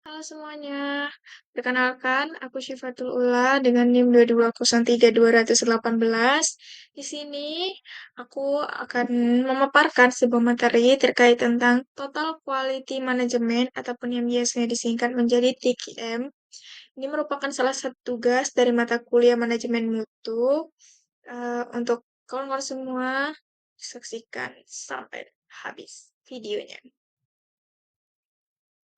Halo semuanya, perkenalkan aku Syifatul Ula dengan NIM 2203218. Di sini aku akan memaparkan sebuah materi terkait tentang Total Quality Management ataupun yang biasanya disingkat menjadi TQM. Ini merupakan salah satu tugas dari mata kuliah manajemen mutu. Untuk kawan-kawan semua, saksikan sampai habis videonya.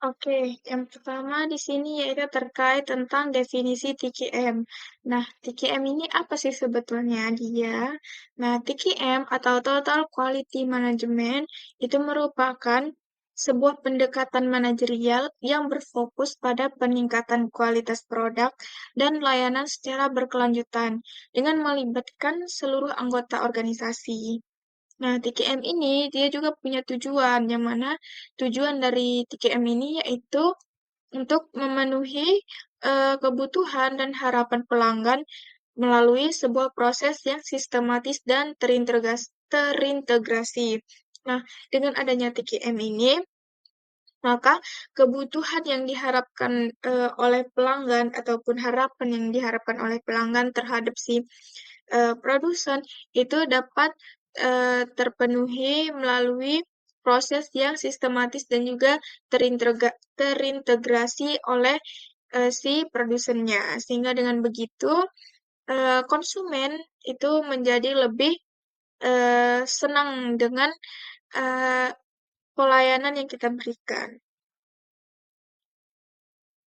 Oke, yang pertama di sini yaitu terkait tentang definisi TQM. Nah, TQM ini apa sih sebetulnya dia? Nah, TQM atau Total Quality Management itu merupakan sebuah pendekatan manajerial yang berfokus pada peningkatan kualitas produk dan layanan secara berkelanjutan dengan melibatkan seluruh anggota organisasi. Nah, TKM ini dia juga punya tujuan, yang mana tujuan dari TKM ini yaitu untuk memenuhi kebutuhan dan harapan pelanggan melalui sebuah proses yang sistematis dan terintegrasi. Nah, dengan adanya TKM ini, maka kebutuhan yang diharapkan oleh pelanggan ataupun harapan yang diharapkan oleh pelanggan terhadap si produsen itu dapat terpenuhi melalui proses yang sistematis dan juga terintegrasi oleh si produsennya. Sehingga dengan begitu konsumen itu menjadi lebih senang dengan eh, pelayanan yang kita berikan.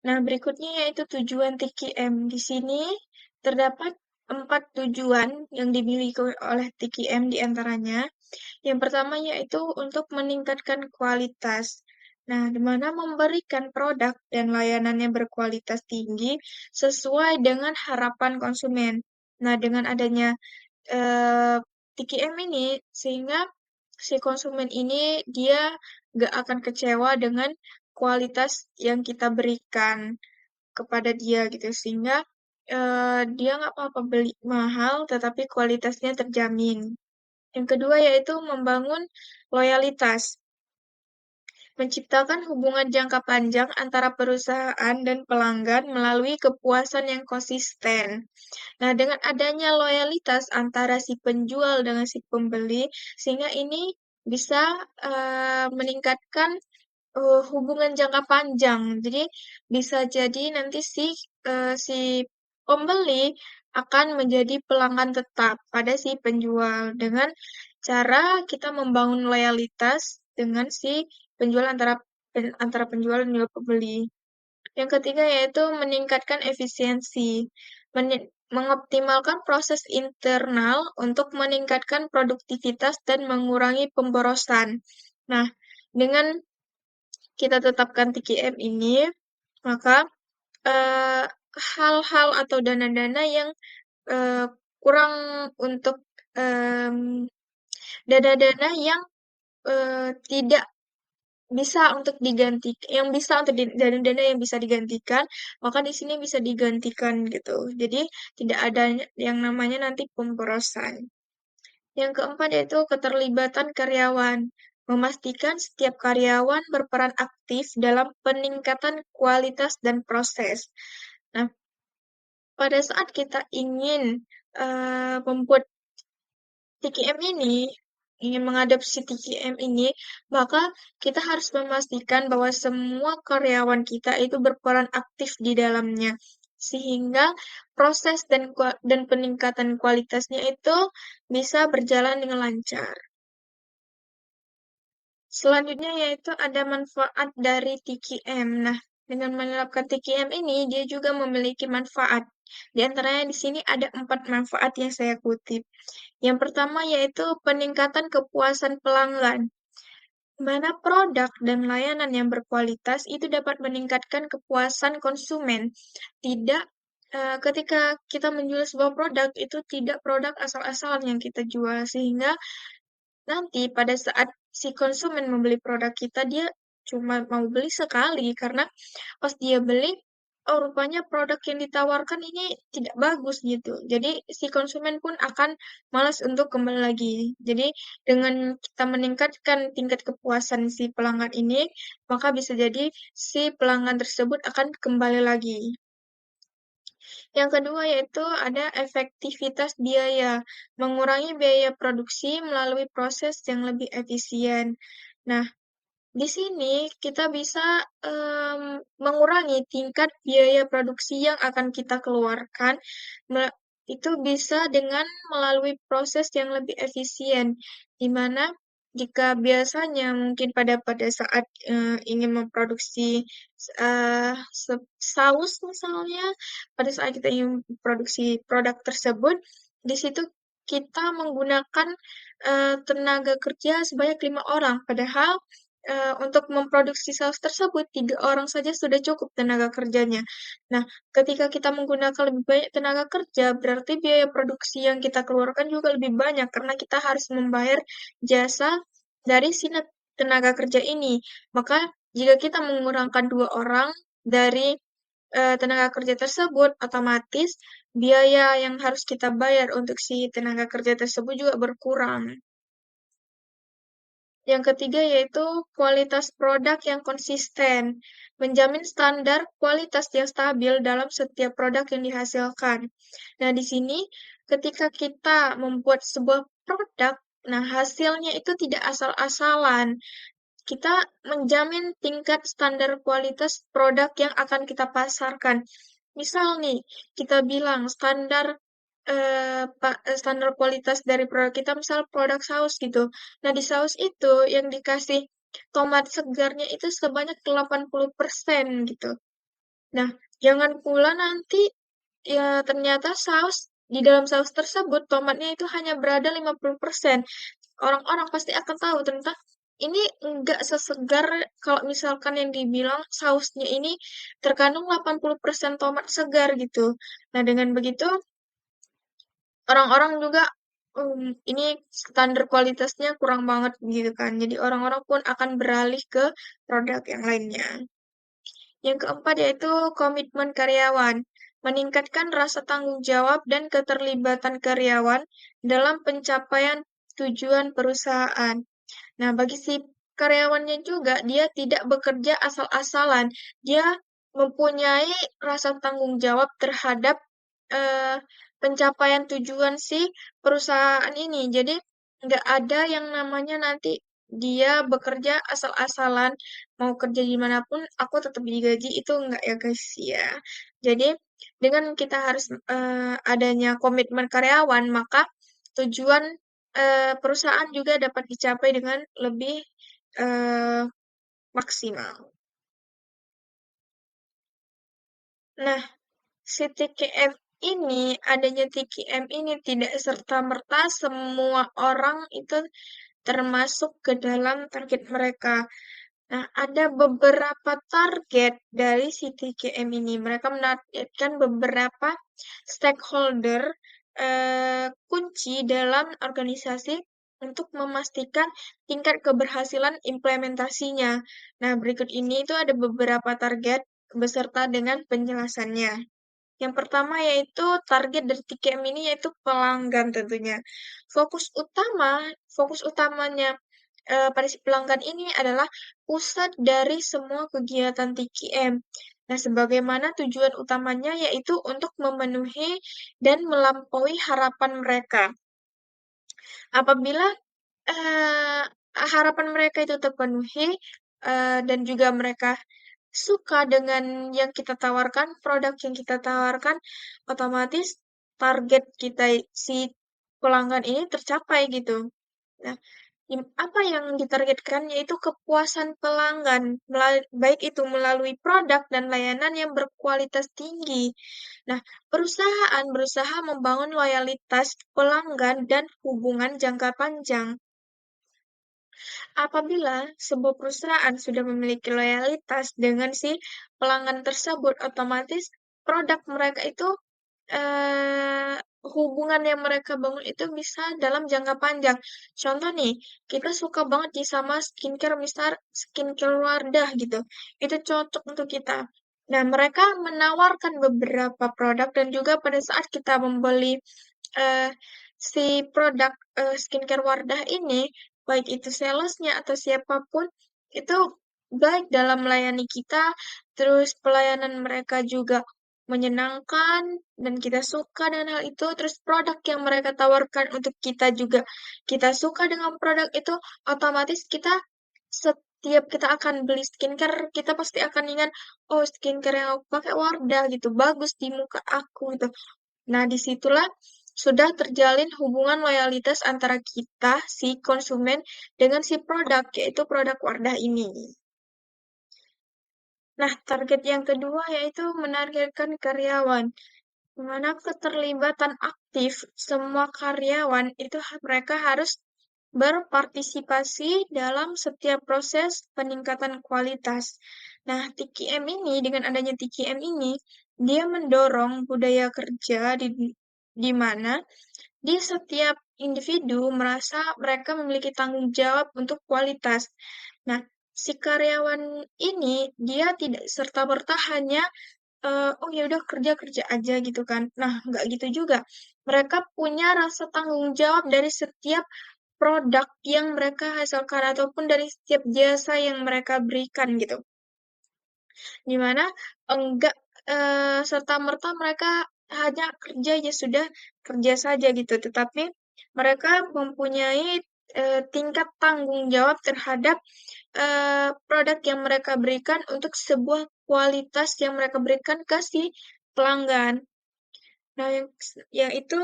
Nah, berikutnya yaitu tujuan TQM. Di sini terdapat 4 tujuan yang dimiliki oleh TQM di antaranya. Yang pertama yaitu untuk meningkatkan kualitas. Nah, di mana memberikan produk dan layanan yang berkualitas tinggi sesuai dengan harapan konsumen. Nah, dengan adanya eh, TQM ini, sehingga si konsumen ini dia gak akan kecewa dengan kualitas yang kita berikan kepada dia gitu, sehingga dia nggak apa-apa beli mahal tetapi kualitasnya terjamin. Yang kedua yaitu membangun loyalitas, menciptakan hubungan jangka panjang antara perusahaan dan pelanggan melalui kepuasan yang konsisten. Nah, dengan adanya loyalitas antara si penjual dengan si pembeli, sehingga ini bisa meningkatkan hubungan jangka panjang. Jadi bisa jadi nanti si pembeli akan menjadi pelanggan tetap pada si penjual dengan cara kita membangun loyalitas dengan si penjual antara penjual dan juga pembeli. Yang ketiga yaitu meningkatkan efisiensi, mengoptimalkan proses internal untuk meningkatkan produktivitas dan mengurangi pemborosan. Nah, dengan kita tetapkan TKM ini, maka eh, hal-hal atau dana-dana yang eh, kurang untuk em, dana-dana yang tidak bisa untuk diganti, yang bisa untuk dana-dana yang bisa digantikan, maka di sini bisa digantikan gitu. Jadi tidak ada yang namanya nanti pemborosan. Yang keempat yaitu keterlibatan karyawan. Memastikan setiap karyawan berperan aktif dalam peningkatan kualitas dan proses. Nah, pada saat kita ingin membuat TKM ini, ingin mengadopsi TKM ini, maka kita harus memastikan bahwa semua karyawan kita itu berperan aktif di dalamnya. Sehingga proses dan peningkatan kualitasnya itu bisa berjalan dengan lancar. Selanjutnya yaitu ada manfaat dari TQM. Nah, dengan menerapkan TQM ini, dia juga memiliki manfaat. Di antaranya di sini ada 4 manfaat yang saya kutip. Yang pertama yaitu peningkatan kepuasan pelanggan. Mana produk dan layanan yang berkualitas itu dapat meningkatkan kepuasan konsumen. Tidak ketika kita menjual sebuah produk, itu tidak produk asal-asalan yang kita jual, sehingga nanti pada saat si konsumen membeli produk kita, dia cuma mau beli sekali karena pas dia beli oh rupanya produk yang ditawarkan ini tidak bagus gitu. Jadi si konsumen pun akan malas untuk kembali lagi. Jadi dengan kita meningkatkan tingkat kepuasan si pelanggan ini, maka bisa jadi si pelanggan tersebut akan kembali lagi. Yang kedua yaitu ada efektivitas biaya, mengurangi biaya produksi melalui proses yang lebih efisien. Nah, di sini kita bisa mengurangi tingkat biaya produksi yang akan kita keluarkan, itu bisa dengan melalui proses yang lebih efisien, di mana jika biasanya mungkin pada saat ingin memproduksi saus misalnya, pada saat kita ingin memproduksi produk tersebut, di situ kita menggunakan tenaga kerja sebanyak 5 orang, padahal untuk memproduksi saus tersebut 3 orang saja sudah cukup tenaga kerjanya. Nah, ketika kita menggunakan lebih banyak tenaga kerja, berarti biaya produksi yang kita keluarkan juga lebih banyak karena kita harus membayar jasa dari si tenaga kerja ini. Maka jika kita mengurangkan 2 orang dari tenaga kerja tersebut, otomatis biaya yang harus kita bayar untuk si tenaga kerja tersebut juga berkurang. Yang ketiga yaitu kualitas produk yang konsisten, menjamin standar kualitas yang stabil dalam setiap produk yang dihasilkan. Nah, di sini ketika kita membuat sebuah produk, nah hasilnya itu tidak asal-asalan. Kita menjamin tingkat standar kualitas produk yang akan kita pasarkan. Misal nih, kita bilang standar kualitas dari produk kita, misal produk saus gitu. Nah, di saus itu yang dikasih tomat segarnya itu sebanyak 80% gitu. Nah, jangan pula nanti ya ternyata di dalam saus tersebut tomatnya itu hanya berada 50%. Orang-orang pasti akan tahu ternyata ini enggak sesegar kalau misalkan yang dibilang sausnya ini terkandung 80% tomat segar gitu. Nah, dengan begitu orang-orang juga ini standar kualitasnya kurang banget gitu kan. Jadi orang-orang pun akan beralih ke produk yang lainnya. Yang keempat yaitu komitmen karyawan, meningkatkan rasa tanggung jawab dan keterlibatan karyawan dalam pencapaian tujuan perusahaan. Nah, bagi si karyawannya juga, dia tidak bekerja asal-asalan. Dia mempunyai rasa tanggung jawab terhadap eh, pencapaian tujuan si perusahaan ini. Jadi, nggak ada yang namanya nanti dia bekerja asal-asalan, mau kerja dimanapun, aku tetap digaji, itu nggak ya guys ya. Jadi, dengan kita harus adanya komitmen karyawan, maka tujuan perusahaan juga dapat dicapai dengan lebih eh, maksimal. Nah, si TKM ini, adanya TKM ini tidak serta-merta semua orang itu termasuk ke dalam target mereka. Nah, ada beberapa target dari si TKM ini. Mereka menargetkan beberapa stakeholder kunci dalam organisasi untuk memastikan tingkat keberhasilan implementasinya. Nah, berikut ini itu ada beberapa target beserta dengan penjelasannya. Yang pertama yaitu target dari TKM ini yaitu pelanggan tentunya. Fokus utamanya pada si pelanggan ini adalah pusat dari semua kegiatan TKM. Nah, sebagaimana tujuan utamanya yaitu untuk memenuhi dan melampaui harapan mereka. Apabila eh, harapan mereka itu terpenuhi dan juga mereka suka dengan yang kita tawarkan, produk yang kita tawarkan, otomatis target kita si pelanggan ini tercapai gitu. Nah, apa yang ditargetkan yaitu kepuasan pelanggan, baik itu melalui produk dan layanan yang berkualitas tinggi. Nah, perusahaan berusaha membangun loyalitas pelanggan dan hubungan jangka panjang. Apabila sebuah perusahaan sudah memiliki loyalitas dengan si pelanggan tersebut, otomatis produk mereka itu eh, hubungan yang mereka bangun itu bisa dalam jangka panjang. Contoh nih, kita suka banget nih sama skincare, misal skincare Wardah gitu. Itu cocok untuk kita. Nah, mereka menawarkan beberapa produk dan juga pada saat kita membeli eh, si produk skincare Wardah ini, baik itu salesnya atau siapapun, itu baik dalam melayani kita, terus pelayanan mereka juga menyenangkan dan kita suka dengan hal itu, terus produk yang mereka tawarkan untuk kita juga kita suka dengan produk itu, otomatis kita setiap kita akan beli skincare, kita pasti akan ingat, oh skincare yang aku pakai Wardah gitu, bagus di muka aku gitu. Nah, disitulah sudah terjalin hubungan loyalitas antara kita, si konsumen, dengan si produk, yaitu produk Wardah ini. Nah, target yang kedua yaitu menargetkan karyawan. Di mana keterlibatan aktif semua karyawan itu mereka harus berpartisipasi dalam setiap proses peningkatan kualitas. Nah, TKM ini, dengan adanya TKM ini, dia mendorong budaya kerja di mana di setiap individu merasa mereka memiliki tanggung jawab untuk kualitas. Nah, si karyawan ini dia tidak serta-merta hanya oh ya udah kerja-kerja aja gitu kan. Nah, nggak gitu juga. Mereka punya rasa tanggung jawab dari setiap produk yang mereka hasilkan ataupun dari setiap jasa yang mereka berikan gitu. Dimana enggak serta-merta mereka hanya kerja ya sudah kerja saja gitu, tetapi mereka mempunyai tingkat tanggung jawab terhadap produk yang mereka berikan untuk sebuah kualitas yang mereka berikan ke si pelanggan. Nah, yang itu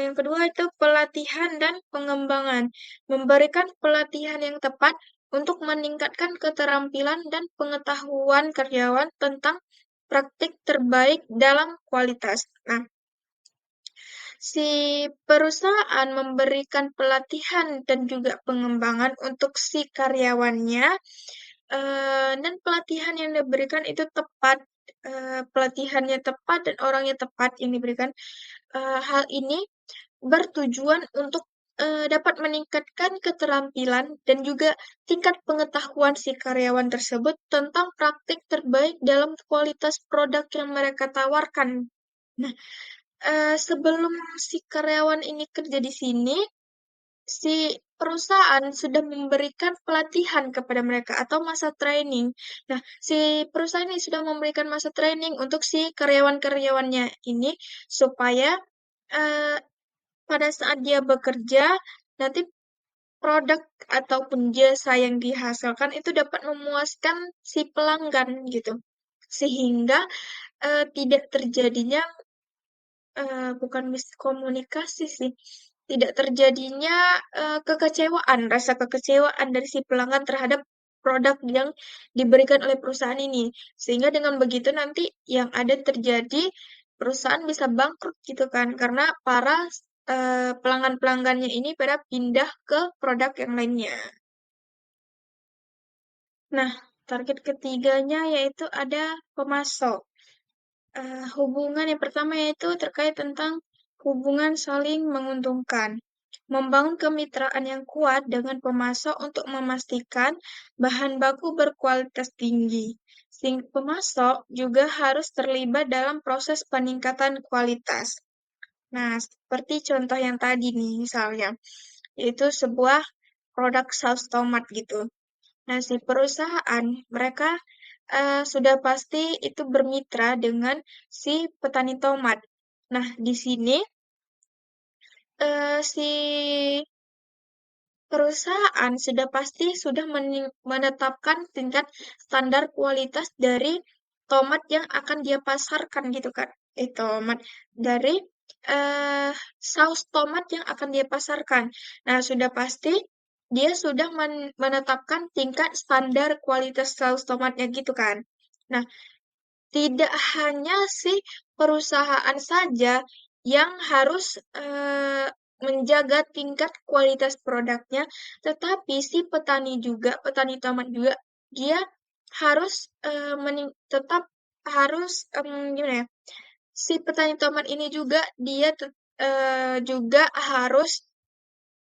yang kedua itu pelatihan dan pengembangan. Memberikan pelatihan yang tepat untuk meningkatkan keterampilan dan pengetahuan karyawan tentang praktik terbaik dalam kualitas. Nah, si perusahaan memberikan pelatihan dan juga pengembangan untuk si karyawannya, dan pelatihan yang diberikan itu tepat, pelatihannya tepat dan orangnya tepat yang diberikan. Hal ini bertujuan untuk dapat meningkatkan keterampilan dan juga tingkat pengetahuan si karyawan tersebut tentang praktik terbaik dalam kualitas produk yang mereka tawarkan. Nah, sebelum si karyawan ini kerja di sini, si perusahaan sudah memberikan pelatihan kepada mereka atau masa training. Nah, si perusahaan ini sudah memberikan masa training untuk si karyawan-karyawannya ini supaya eh, pada saat dia bekerja, nanti produk ataupun jasa yang dihasilkan itu dapat memuaskan si pelanggan gitu. Sehingga tidak terjadinya bukan miskomunikasi sih, tidak terjadinya kekecewaan, rasa kekecewaan dari si pelanggan terhadap produk yang diberikan oleh perusahaan ini. Sehingga dengan begitu nanti yang ada terjadi perusahaan bisa bangkrut gitu kan, karena para pelanggan-pelanggannya ini pada pindah ke produk yang lainnya. Nah, target ketiganya yaitu ada pemasok. Hubungan yang pertama yaitu terkait tentang hubungan saling menguntungkan. Membangun kemitraan yang kuat dengan pemasok untuk memastikan bahan baku berkualitas tinggi. Pemasok juga harus terlibat dalam proses peningkatan kualitas. Nah, seperti contoh yang tadi nih misalnya, yaitu sebuah produk saus tomat gitu. Nah, si perusahaan mereka sudah pasti itu bermitra dengan si petani tomat. Nah, di sini si perusahaan sudah pasti sudah menetapkan tingkat standar kualitas dari tomat yang akan dia pasarkan gitu kan. Tomat dari eh, saus tomat yang akan dia pasarkan. Nah, sudah pasti dia sudah menetapkan tingkat standar kualitas saus tomatnya gitu kan. Nah, tidak hanya si perusahaan saja yang harus menjaga tingkat kualitas produknya, tetapi si petani juga, petani tomat juga, dia harus tetap harus gimana ya? Si petani tomat ini juga dia juga harus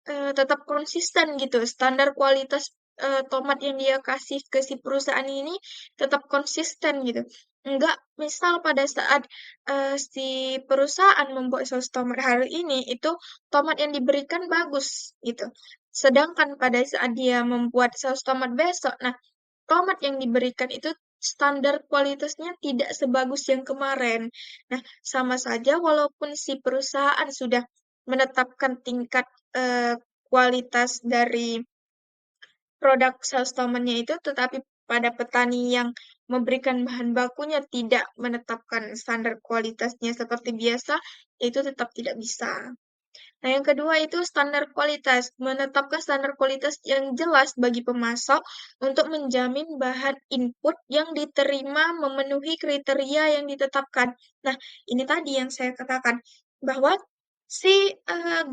tetap konsisten gitu standar kualitas tomat yang dia kasih ke si perusahaan ini tetap konsisten gitu. Enggak, misal pada saat, si perusahaan membuat saus tomat hari ini, itu tomat yang diberikan bagus gitu. Sedangkan pada saat dia membuat saus tomat besok, nah tomat yang diberikan itu standar kualitasnya tidak sebagus yang kemarin. Nah, sama saja walaupun si perusahaan sudah menetapkan tingkat, kualitas dari produk saus tomatnya itu, tetapi pada petani yang memberikan bahan bakunya tidak menetapkan standar kualitasnya seperti biasa, itu tetap tidak bisa. Nah, yang kedua itu standar kualitas. Menetapkan standar kualitas yang jelas bagi pemasok untuk menjamin bahan input yang diterima memenuhi kriteria yang ditetapkan. Nah, ini tadi yang saya katakan bahwa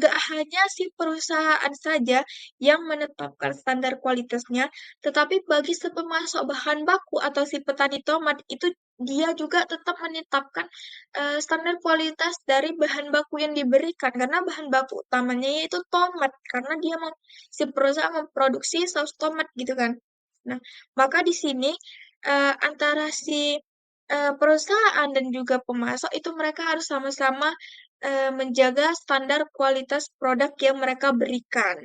gak hanya si perusahaan saja yang menetapkan standar kualitasnya, tetapi bagi si pemasok bahan baku atau si petani tomat itu dia juga tetap menetapkan standar kualitas dari bahan baku yang diberikan karena bahan baku utamanya yaitu tomat karena dia mau si perusahaan memproduksi saus tomat gitu kan. Nah, maka di sini antara si perusahaan dan juga pemasok itu mereka harus sama-sama menjaga standar kualitas produk yang mereka berikan.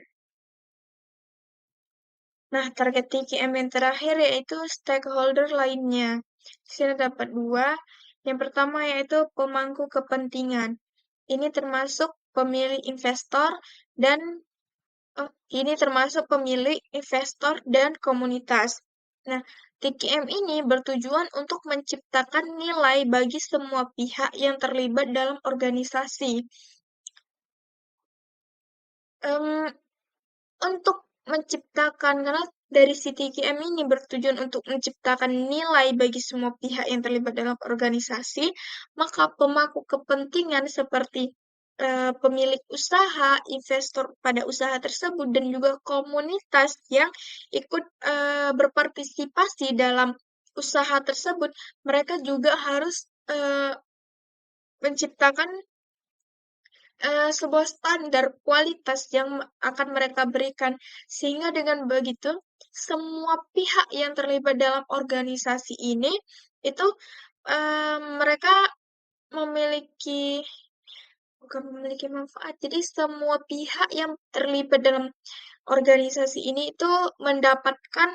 Nah, target TKM yang terakhir yaitu stakeholder lainnya. Di sini dapat dua. Yang pertama yaitu pemangku kepentingan. Ini termasuk pemilik investor dan ini termasuk pemilik investor dan komunitas. Nah, TKM ini bertujuan untuk menciptakan nilai bagi semua pihak yang terlibat dalam organisasi. Em, Untuk menciptakan, karena dari si TKM ini bertujuan untuk menciptakan nilai bagi semua pihak yang terlibat dalam organisasi, maka pemangku kepentingan seperti pemilik usaha, investor pada usaha tersebut, dan juga komunitas yang ikut berpartisipasi dalam usaha tersebut, mereka juga harus menciptakan sebuah standar kualitas yang akan mereka berikan. Sehingga dengan begitu, semua pihak yang terlibat dalam organisasi ini itu mereka memiliki bukan memiliki manfaat. Jadi semua pihak yang terlibat dalam organisasi ini itu mendapatkan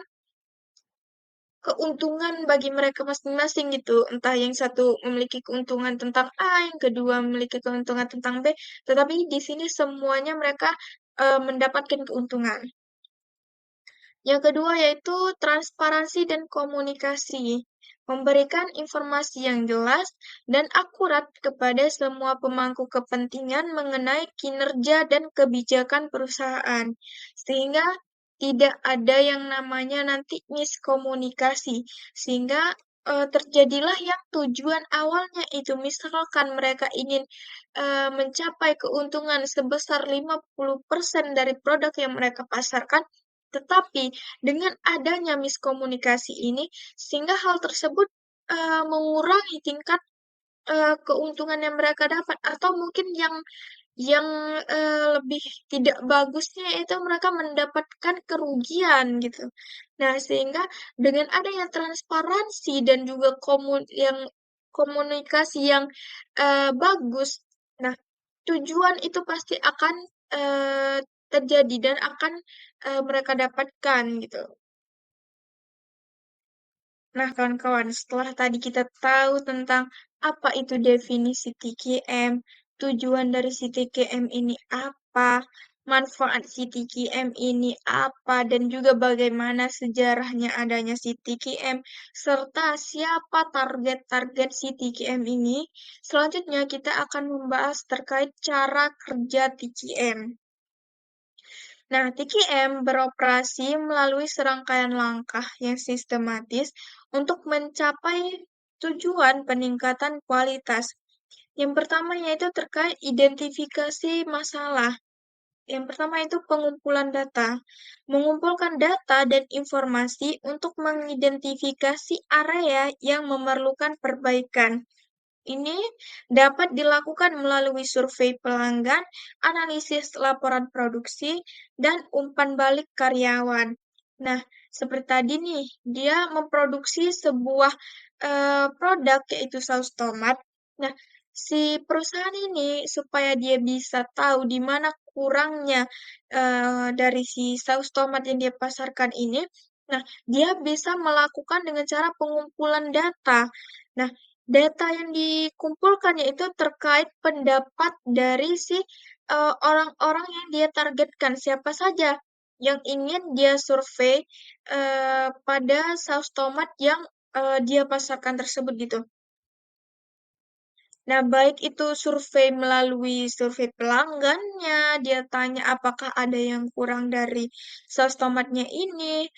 keuntungan bagi mereka masing-masing gitu. Entah yang satu memiliki keuntungan tentang A, yang kedua memiliki keuntungan tentang B, tetapi di sini semuanya mereka mendapatkan keuntungan. Yang kedua yaitu transparansi dan komunikasi. Memberikan informasi yang jelas dan akurat kepada semua pemangku kepentingan mengenai kinerja dan kebijakan perusahaan. Sehingga tidak ada yang namanya nanti miskomunikasi. Sehingga terjadilah yang tujuan awalnya itu. Misalkan mereka ingin mencapai keuntungan sebesar 50% dari produk yang mereka pasarkan, tetapi dengan adanya miskomunikasi ini, sehingga hal tersebut mengurangi tingkat keuntungan yang mereka dapat, atau mungkin yang lebih tidak bagusnya itu mereka mendapatkan kerugian gitu. Nah, sehingga dengan adanya transparansi dan juga komunikasi yang bagus, nah tujuan itu pasti akan terjadi dan akan mereka dapatkan gitu. Nah, kawan-kawan, setelah tadi kita tahu tentang apa itu definisi TKM, tujuan dari si TKM ini apa, manfaat si TKM ini apa, dan juga bagaimana sejarahnya adanya si TKM, serta siapa target-target si TKM ini, selanjutnya kita akan membahas terkait cara kerja TKM. Nah, TKM beroperasi melalui serangkaian langkah yang sistematis untuk mencapai tujuan peningkatan kualitas. Yang pertama yaitu terkait identifikasi masalah. Yang pertama itu pengumpulan data. Mengumpulkan data dan informasi untuk mengidentifikasi area yang memerlukan perbaikan. Ini dapat dilakukan melalui survei pelanggan, analisis laporan produksi, dan umpan balik karyawan. Nah, seperti tadi nih, dia memproduksi sebuah produk yaitu saus tomat. Nah, si perusahaan ini supaya dia bisa tahu di mana kurangnya dari si saus tomat yang dia pasarkan ini, nah dia bisa melakukan dengan cara pengumpulan data. Nah, data yang dikumpulkan yaitu terkait pendapat dari si orang-orang yang dia targetkan, siapa saja yang ingin dia survei pada saus tomat yang dia pasarkan tersebut gitu. Nah, baik itu survei melalui survei pelanggannya, dia tanya apakah ada yang kurang dari saus tomatnya ini,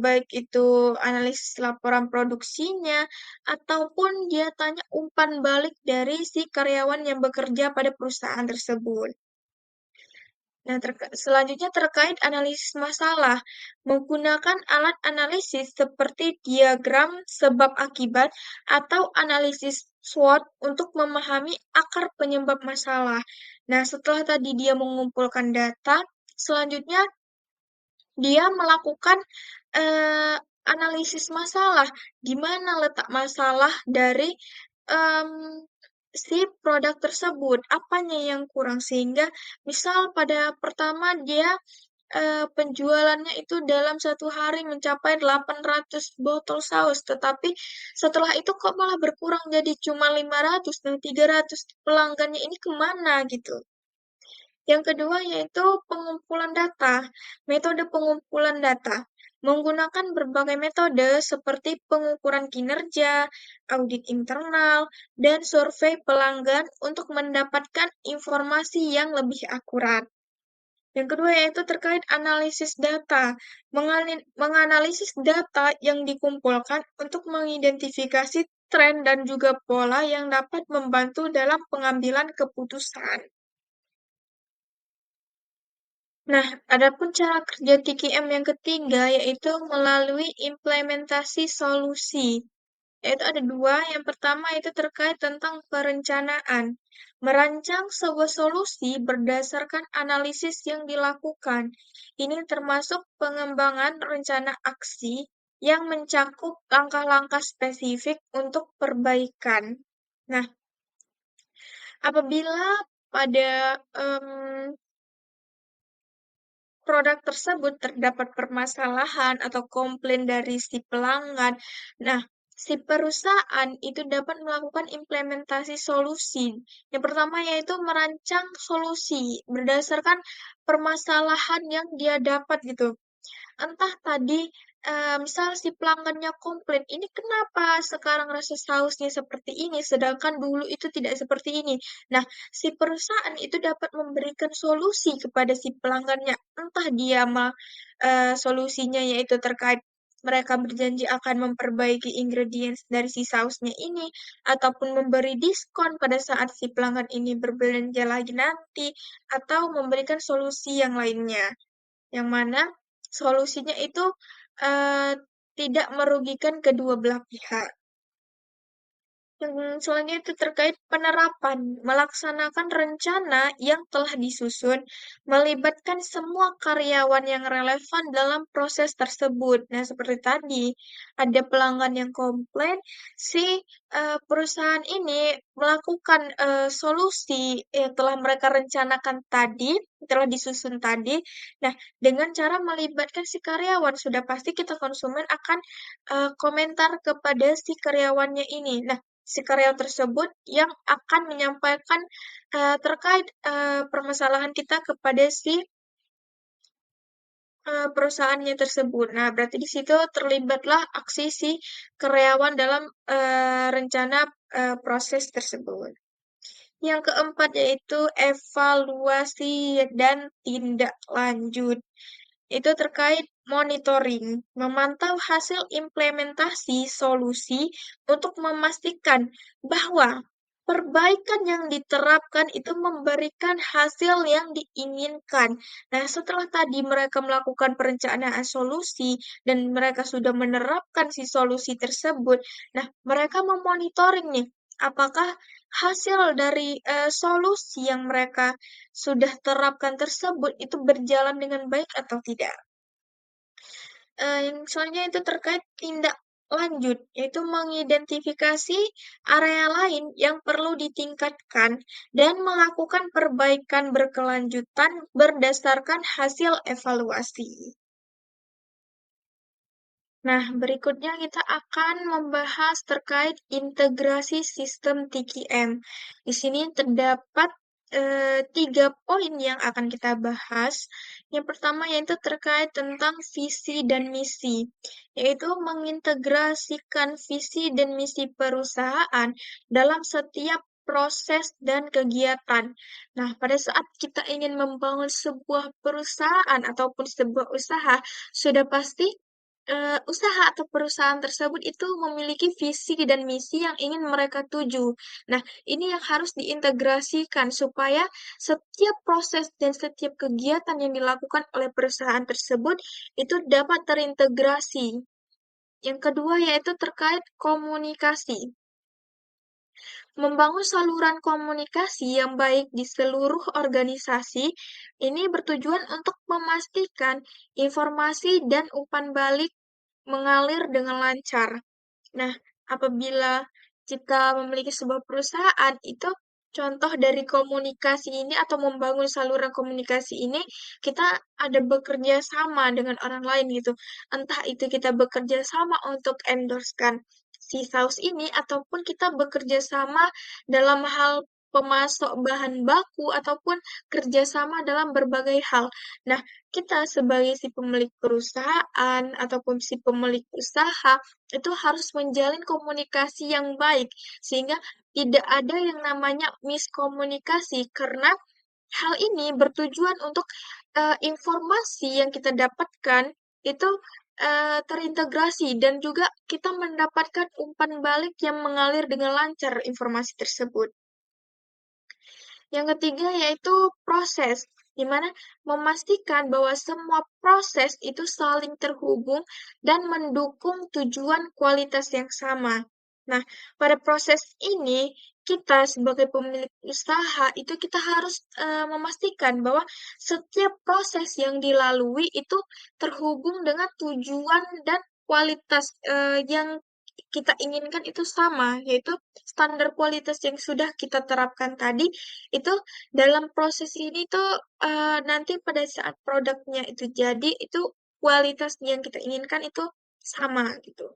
baik itu analisis laporan produksinya, ataupun dia tanya umpan balik dari si karyawan yang bekerja pada perusahaan tersebut. Nah, selanjutnya terkait analisis masalah, menggunakan alat analisis seperti diagram sebab akibat atau analisis SWOT untuk memahami akar penyebab masalah. Nah, setelah tadi dia mengumpulkan data, selanjutnya dia melakukan eh, analisis masalah, di mana letak masalah dari em, si produk tersebut, apanya yang kurang sehingga misal pada pertama dia penjualannya itu dalam satu hari mencapai 800 botol saus, tetapi setelah itu kok malah berkurang jadi cuma 500 dan 300 pelanggannya ini kemana gitu. Yang kedua yaitu pengumpulan data. Metode pengumpulan data menggunakan berbagai metode seperti pengukuran kinerja, audit internal, dan survei pelanggan untuk mendapatkan informasi yang lebih akurat. Yang kedua yaitu terkait analisis data. Menganalisis data yang dikumpulkan untuk mengidentifikasi tren dan juga pola yang dapat membantu dalam pengambilan keputusan. Nah, adapun cara kerja TKM yang ketiga yaitu melalui implementasi solusi. Yaitu ada dua. Yang pertama itu terkait tentang perencanaan. Merancang sebuah solusi berdasarkan analisis yang dilakukan. Ini termasuk pengembangan rencana aksi yang mencakup langkah-langkah spesifik untuk perbaikan. Nah, apabila pada produk tersebut terdapat permasalahan atau komplain dari si pelanggan. Nah, si perusahaan itu dapat melakukan implementasi solusi. Yang pertama yaitu merancang solusi berdasarkan permasalahan yang dia dapat gitu. Entah tadi misal si pelanggannya komplain, ini kenapa sekarang rasa sausnya seperti ini, sedangkan dulu itu tidak seperti ini. Nah, si perusahaan itu dapat memberikan solusi kepada si pelanggannya, entah dia solusinya yaitu terkait mereka berjanji akan memperbaiki ingredients dari si sausnya ini, ataupun memberi diskon pada saat si pelanggan ini berbelanja lagi nanti, atau memberikan solusi yang lainnya yang mana solusinya itu eh, tidak merugikan kedua belah pihak. Yang selanjutnya itu terkait penerapan, melaksanakan rencana yang telah disusun, melibatkan semua karyawan yang relevan dalam proses tersebut. Nah, seperti tadi, ada pelanggan yang komplain, si perusahaan ini melakukan solusi yang telah mereka rencanakan tadi, telah disusun tadi. Nah, dengan cara melibatkan si karyawan, sudah pasti kita konsumen akan komentar kepada si karyawannya ini. Nah, si karyawan tersebut yang akan menyampaikan terkait permasalahan kita kepada si perusahaannya tersebut. Nah, berarti di situ terlibatlah aksi si karyawan dalam rencana proses tersebut. Yang keempat yaitu evaluasi dan tindak lanjut. Itu terkait monitoring, memantau hasil implementasi solusi untuk memastikan bahwa perbaikan yang diterapkan itu memberikan hasil yang diinginkan. Nah, setelah tadi mereka melakukan perencanaan solusi dan mereka sudah menerapkan si solusi tersebut, nah, mereka memonitoring nih, apakah hasil dari solusi yang mereka sudah terapkan tersebut itu berjalan dengan baik atau tidak. yang selanjutnya itu terkait tindak lanjut, yaitu mengidentifikasi area lain yang perlu ditingkatkan dan melakukan perbaikan berkelanjutan berdasarkan hasil evaluasi. Nah, berikutnya kita akan membahas terkait integrasi sistem TQM. Di sini terdapat 3 poin yang akan kita bahas. Yang pertama yaitu terkait tentang visi dan misi, yaitu mengintegrasikan visi dan misi perusahaan dalam setiap proses dan kegiatan. Nah, pada saat kita ingin membangun sebuah perusahaan ataupun sebuah usaha, sudah pasti usaha atau perusahaan tersebut itu memiliki visi dan misi yang ingin mereka tuju. Nah, ini yang harus diintegrasikan supaya setiap proses dan setiap kegiatan yang dilakukan oleh perusahaan tersebut itu dapat terintegrasi. Yang kedua yaitu terkait komunikasi. Membangun saluran komunikasi yang baik di seluruh organisasi ini bertujuan untuk memastikan informasi dan umpan balik mengalir dengan lancar. Nah, apabila kita memiliki sebuah perusahaan, itu contoh dari komunikasi ini atau membangun saluran komunikasi ini, kita ada bekerja sama dengan orang lain gitu. Entah itu kita bekerja sama untuk endorsekan si saus ini, ataupun kita bekerja sama dalam hal pemasok bahan baku, ataupun kerjasama dalam berbagai hal. Nah, kita sebagai si pemilik perusahaan ataupun si pemilik usaha itu harus menjalin komunikasi yang baik sehingga tidak ada yang namanya miskomunikasi karena hal ini bertujuan untuk informasi yang kita dapatkan itu terintegrasi dan juga kita mendapatkan umpan balik yang mengalir dengan lancar informasi tersebut. Yang ketiga yaitu proses, di mana memastikan bahwa semua proses itu saling terhubung dan mendukung tujuan kualitas yang sama. Nah, pada proses ini kita sebagai pemilik usaha itu kita harus memastikan bahwa setiap proses yang dilalui itu terhubung dengan tujuan dan kualitas yang kita inginkan itu sama, yaitu standar kualitas yang sudah kita terapkan tadi itu dalam proses ini tuh nanti pada saat produknya itu jadi itu kualitas yang kita inginkan itu sama gitu.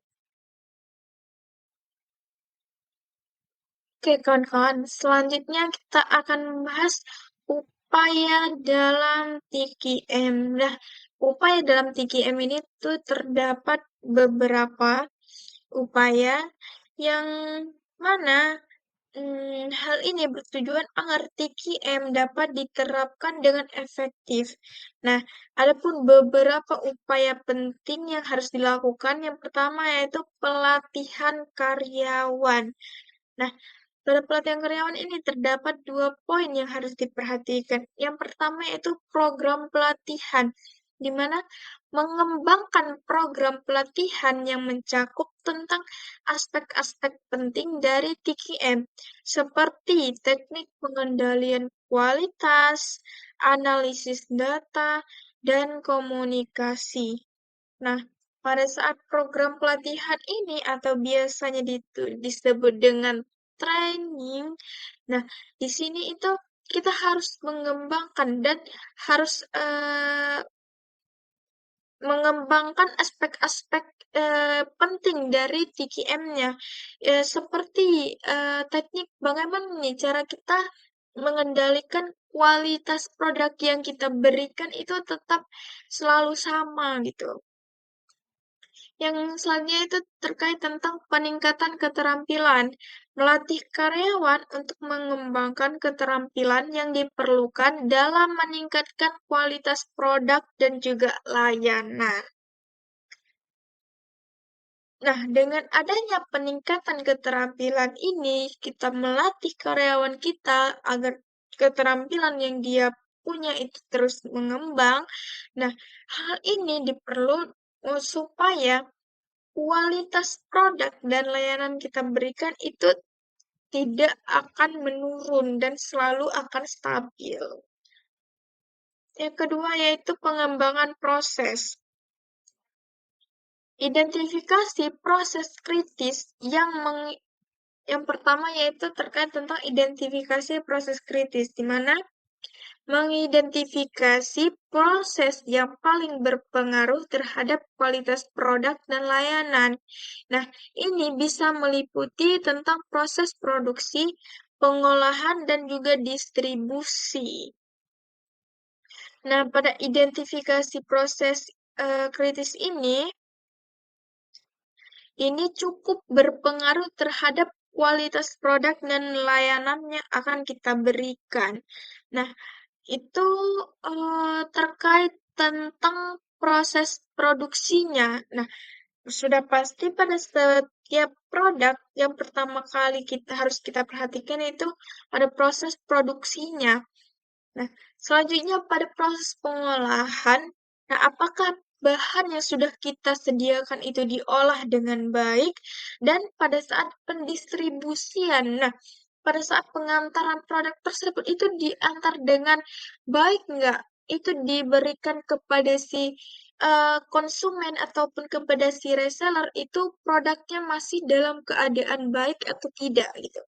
Oke kawan-kawan, selanjutnya kita akan membahas upaya dalam TKM. Nah, upaya dalam TKM ini tuh terdapat beberapa upaya yang mana hal ini bertujuan agar TQM dapat diterapkan dengan efektif. Nah, adapun beberapa upaya penting yang harus dilakukan. Yang pertama yaitu pelatihan karyawan. Nah, pada pelatihan karyawan ini terdapat 2 poin yang harus diperhatikan. Yang pertama yaitu program pelatihan, di mana mengembangkan program pelatihan yang mencakup tentang aspek-aspek penting dari TQM, seperti teknik pengendalian kualitas, analisis data, dan komunikasi. Nah, pada saat program pelatihan ini atau biasanya disebut dengan training, nah di sini itu kita harus mengembangkan dan harus mengembangkan aspek-aspek penting dari TQM-nya, seperti teknik bagaimana nih cara kita mengendalikan kualitas produk yang kita berikan itu tetap selalu sama gitu. Yang selanjutnya itu terkait tentang peningkatan keterampilan. Melatih karyawan untuk mengembangkan keterampilan yang diperlukan dalam meningkatkan kualitas produk dan juga layanan. Nah, dengan adanya peningkatan keterampilan ini, kita melatih karyawan kita agar keterampilan yang dia punya itu terus mengembang. Nah, hal ini diperlukan supaya kualitas produk dan layanan kita berikan itu tidak akan menurun dan selalu akan stabil. Yang kedua yaitu pengembangan proses. Identifikasi proses kritis yang pertama yaitu terkait tentang identifikasi proses kritis, di mana mengidentifikasi proses yang paling berpengaruh terhadap kualitas produk dan layanan. Nah, ini bisa meliputi tentang proses produksi, pengolahan, dan juga distribusi. Nah, pada identifikasi proses kritis ini cukup berpengaruh terhadap kualitas produk dan layanan yang akan kita berikan. Nah, itu terkait tentang proses produksinya. Nah, sudah pasti pada setiap produk yang pertama kali harus kita perhatikan itu ada proses produksinya. Nah, selanjutnya pada proses pengolahan, nah apakah bahan yang sudah kita sediakan itu diolah dengan baik dan pada saat pendistribusian. Nah, pada saat pengantaran produk tersebut itu diantar dengan baik nggak? Itu diberikan kepada si konsumen ataupun kepada si reseller itu produknya masih dalam keadaan baik atau tidak gitu.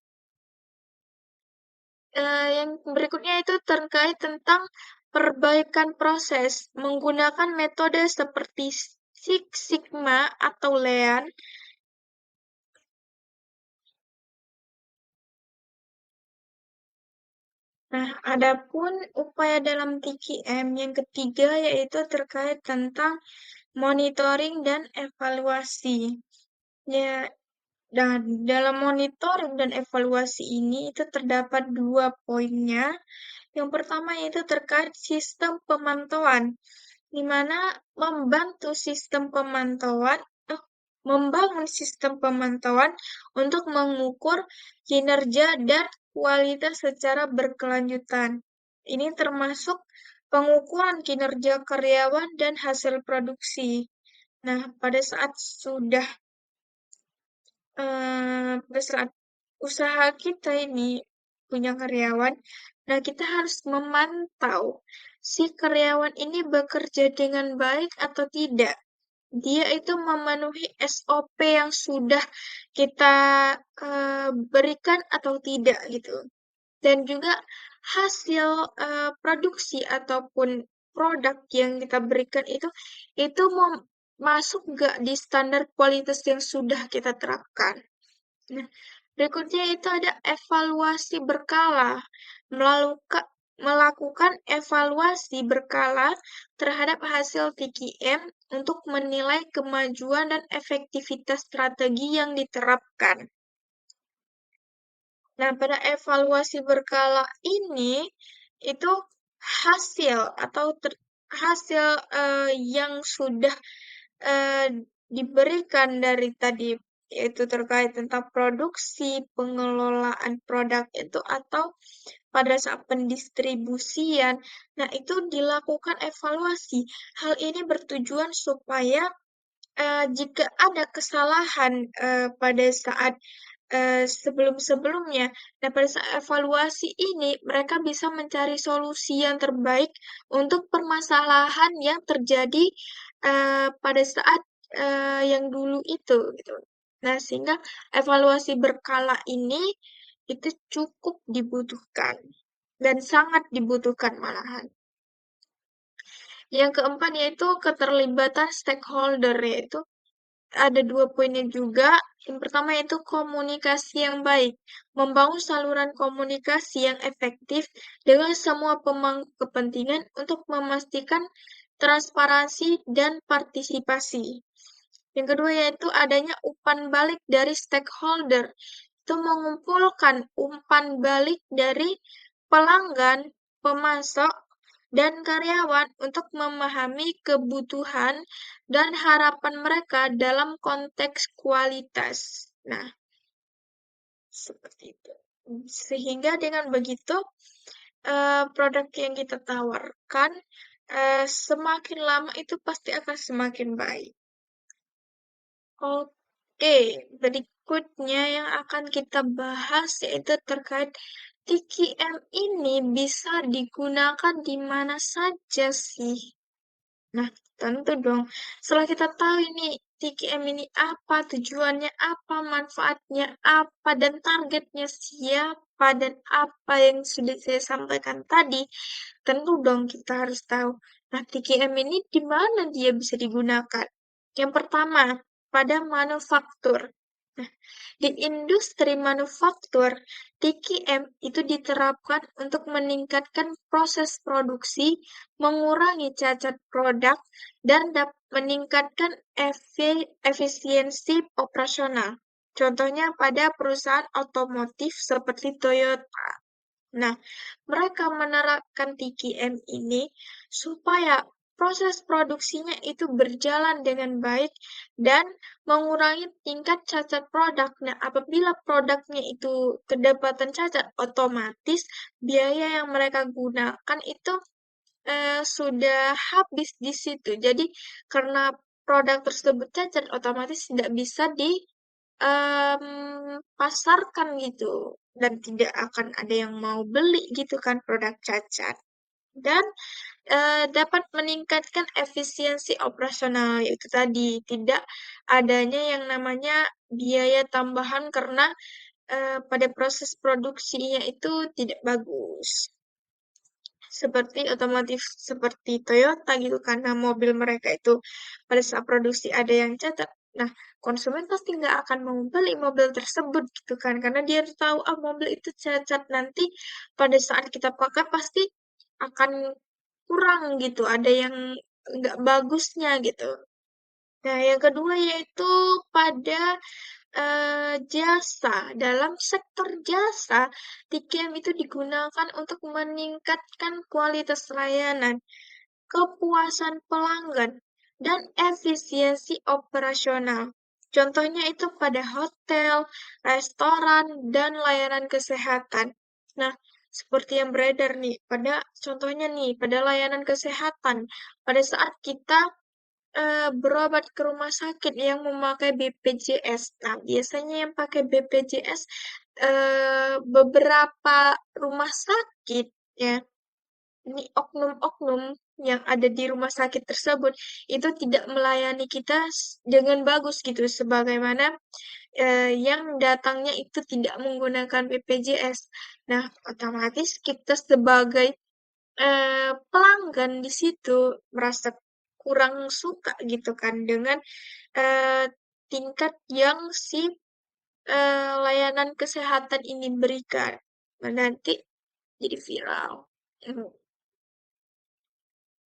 Yang berikutnya itu terkait tentang perbaikan proses menggunakan metode seperti Six Sigma atau Lean. Nah, adapun upaya dalam TKM yang ketiga yaitu terkait tentang monitoring dan evaluasi. Ya, dan dalam monitoring dan evaluasi ini itu terdapat dua poinnya. Yang pertama yaitu terkait sistem pemantauan, di mana membantu sistem pemantauan, membangun sistem pemantauan untuk mengukur kinerja dan kualitas secara berkelanjutan. Ini termasuk pengukuran kinerja karyawan dan hasil produksi. Nah, pada saat usaha kita ini punya karyawan, nah kita harus memantau si karyawan ini bekerja dengan baik atau tidak. Dia itu memenuhi SOP yang sudah kita berikan atau tidak gitu. Dan juga hasil produksi ataupun produk yang kita berikan itu mau masuk nggak di standar kualitas yang sudah kita terapkan. Nah, berikutnya itu ada evaluasi berkala. Melakukan evaluasi berkala terhadap hasil TKM untuk menilai kemajuan dan efektivitas strategi yang diterapkan. Nah, pada evaluasi berkala ini itu hasil atau hasil yang sudah eh, diberikan dari tadi yaitu terkait tentang produksi, pengelolaan produk itu atau pada saat pendistribusian. Nah, itu dilakukan evaluasi. Hal ini bertujuan supaya jika ada kesalahan pada saat sebelum-sebelumnya, nah pada saat evaluasi ini mereka bisa mencari solusi yang terbaik untuk permasalahan yang terjadi pada saat yang dulu itu gitu. Nah, sehingga evaluasi berkala ini itu cukup dibutuhkan dan sangat dibutuhkan malahan. Yang keempat yaitu keterlibatan stakeholder, yaitu ada dua poinnya juga. Yang pertama yaitu komunikasi yang baik. Membangun saluran komunikasi yang efektif dengan semua pemangku kepentingan untuk memastikan transparansi dan partisipasi. Yang kedua yaitu adanya umpan balik dari stakeholder. Itu mengumpulkan umpan balik dari pelanggan, pemasok, dan karyawan untuk memahami kebutuhan dan harapan mereka dalam konteks kualitas. Nah, seperti itu. Sehingga dengan begitu, produk yang kita tawarkan semakin lama itu pasti akan semakin baik. Oke, berikutnya yang akan kita bahas yaitu terkait TKM ini bisa digunakan di mana saja sih. Nah, tentu dong. Setelah kita tahu ini TKM ini apa, tujuannya apa, manfaatnya apa, dan targetnya siapa, dan apa yang sudah saya sampaikan tadi, tentu dong kita harus tahu. Nah, TKM ini di mana dia bisa digunakan? Yang pertama, pada manufaktur. Nah, di industri manufaktur, TKM itu diterapkan untuk meningkatkan proses produksi, mengurangi cacat produk, dan meningkatkan efisiensi operasional. Contohnya pada perusahaan otomotif seperti Toyota. Nah, mereka menerapkan TKM ini supaya proses produksinya itu berjalan dengan baik dan mengurangi tingkat cacat produk. Nah, apabila produknya itu kedapatan cacat, otomatis biaya yang mereka gunakan itu sudah habis di situ. Jadi, karena produk tersebut cacat, otomatis tidak bisa pasarkan gitu dan tidak akan ada yang mau beli gitu kan produk cacat dan dapat meningkatkan efisiensi operasional yaitu tadi tidak adanya yang namanya biaya tambahan karena pada proses produksinya itu tidak bagus seperti otomotif seperti Toyota gitu karena mobil mereka itu pada saat produksi ada yang cacat. Nah, konsumen pasti nggak akan mau beli mobil tersebut gitu kan karena dia tahu ah mobil itu cacat nanti pada saat kita pakai pasti akan kurang gitu, ada yang nggak bagusnya gitu. Nah, yang kedua yaitu pada jasa. Dalam sektor jasa, TKM itu digunakan untuk meningkatkan kualitas layanan, kepuasan pelanggan, dan efisiensi operasional. Contohnya itu pada hotel, restoran, dan layanan kesehatan. Nah, seperti yang beredar nih, contohnya nih, pada layanan kesehatan, pada saat kita berobat ke rumah sakit yang memakai BPJS. Nah, biasanya yang pakai BPJS beberapa rumah sakit ya, ini oknum-oknum yang ada di rumah sakit tersebut itu tidak melayani kita dengan bagus gitu, sebagaimana yang datangnya itu tidak menggunakan BPJS. Nah, otomatis kita sebagai pelanggan di situ merasa kurang suka gitu kan dengan eh, tingkat yang si layanan kesehatan ini berikan. Nah, nanti jadi viral. Hmm.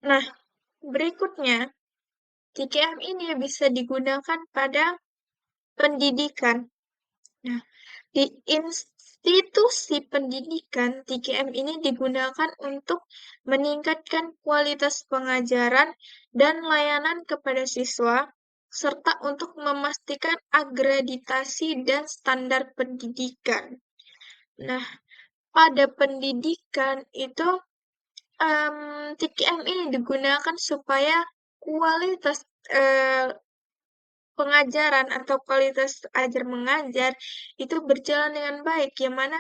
Nah, berikutnya, TKM ini bisa digunakan pada pendidikan. Nah, di institusi pendidikan, TKM ini digunakan untuk meningkatkan kualitas pengajaran dan layanan kepada siswa, serta untuk memastikan akreditasi dan standar pendidikan. Nah, pada pendidikan itu TKM ini digunakan supaya kualitas eh, pengajaran atau kualitas ajar mengajar itu berjalan dengan baik, yang mana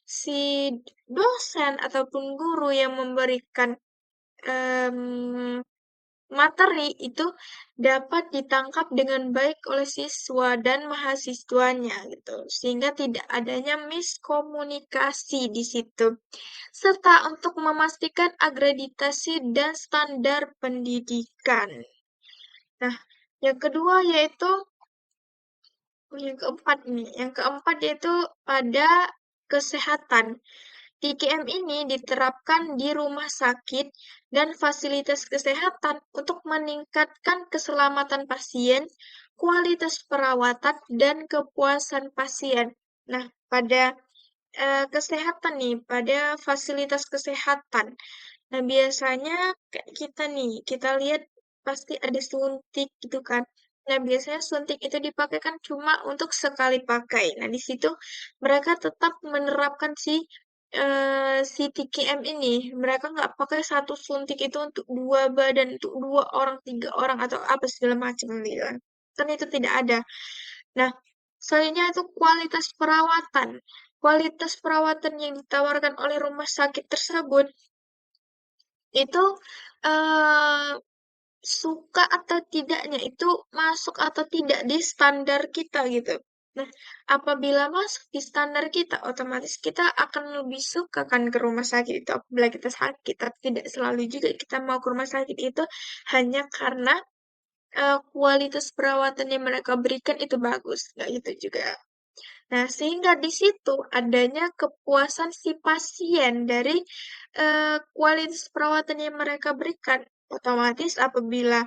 si dosen ataupun guru yang memberikan em, materi itu dapat ditangkap dengan baik oleh siswa dan mahasiswanya gitu, sehingga tidak adanya miskomunikasi di situ, serta untuk memastikan akreditasi dan standar pendidikan. Nah, yang kedua yaitu yang keempat yaitu pada kesehatan. TKM ini diterapkan di rumah sakit dan fasilitas kesehatan untuk meningkatkan keselamatan pasien, kualitas perawatan, dan kepuasan pasien. Nah, pada kesehatan nih, pada fasilitas kesehatan. Nah, biasanya kayak kita nih, kita lihat pasti ada suntik gitu kan. Nah, biasanya suntik itu dipakai kan cuma untuk sekali pakai. Nah, di situ mereka tetap menerapkan si TKM ini. Mereka nggak pakai satu suntik itu untuk dua badan, untuk dua orang, tiga orang, atau apa segala macam gitu kan. Kan itu tidak ada. Nah, selanjutnya itu kualitas perawatan. Kualitas perawatan yang ditawarkan oleh rumah sakit tersebut itu eh, suka atau tidaknya itu masuk atau tidak di standar kita gitu. Nah, apabila masuk di standar kita, otomatis kita akan lebih suka kan ke rumah sakit itu apabila kita sakit. Tapi tidak selalu juga kita mau ke rumah sakit itu hanya karena kualitas perawatan yang mereka berikan itu bagus. Nggak gitu juga. Nah, sehingga di situ adanya kepuasan si pasien dari kualitas perawatan yang mereka berikan. Otomatis apabila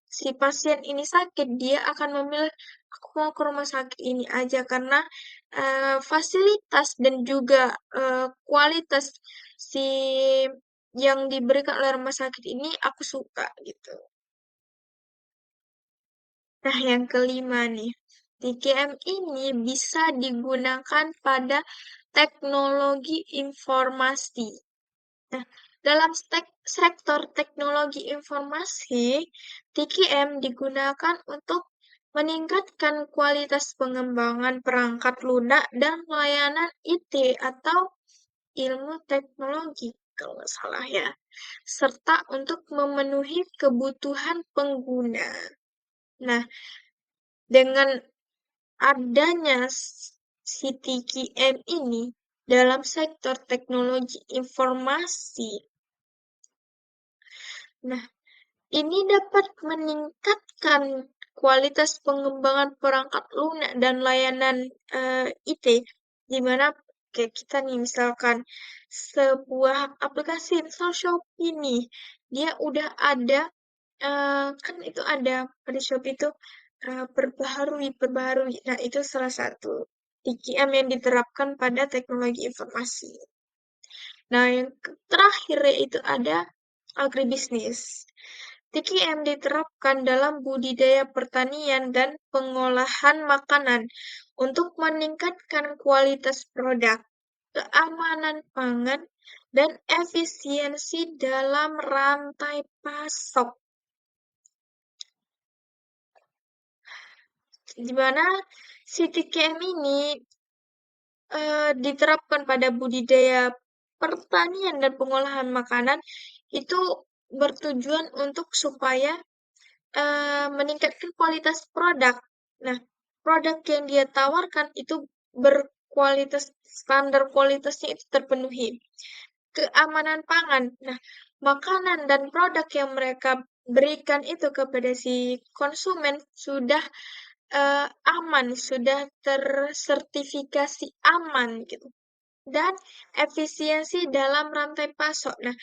si pasien ini sakit, dia akan memilih, aku mau ke rumah sakit ini aja karena fasilitas dan juga kualitas si yang diberikan oleh rumah sakit ini aku suka gitu. Nah, yang kelima nih, TKM ini bisa digunakan pada teknologi informasi. Nah, dalam sektor teknologi informasi, TKM digunakan untuk meningkatkan kualitas pengembangan perangkat lunak dan layanan IT atau ilmu teknologi, kalau nggak salah ya, serta untuk memenuhi kebutuhan pengguna. Nah, dengan adanya CTKM ini dalam sektor teknologi informasi, nah, ini dapat meningkatkan kualitas pengembangan perangkat lunak dan layanan IT, di mana kayak kita nih misalkan sebuah aplikasi misal Shopee nih, dia udah ada kan itu ada pada Shopee itu perbaharui. Nah, itu salah satu TKM yang diterapkan pada teknologi informasi. Nah, yang terakhir yaitu ada agribisnis. TKM diterapkan dalam budidaya pertanian dan pengolahan makanan untuk meningkatkan kualitas produk, keamanan pangan, dan efisiensi dalam rantai pasok. Di mana si TKM ini diterapkan pada budidaya pertanian dan pengolahan makanan itu bertujuan untuk supaya meningkatkan kualitas produk. Nah, produk yang dia tawarkan itu berkualitas, standar kualitasnya itu terpenuhi. Keamanan pangan. Nah, makanan dan produk yang mereka berikan itu kepada si konsumen sudah aman, sudah tersertifikasi aman gitu. Dan efisiensi dalam rantai pasok. Nah,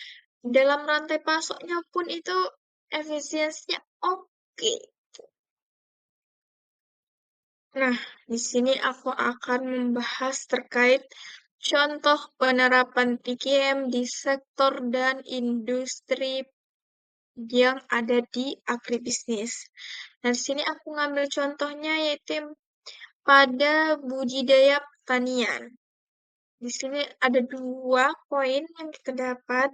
dalam rantai pasoknya pun itu efisiensinya oke. Nah, di sini aku akan membahas terkait contoh penerapan TKM di sektor dan industri yang ada di agribisnis. Nah, di sini aku ngambil contohnya yaitu pada budidaya pertanian. Di sini ada dua poin yang kita dapat.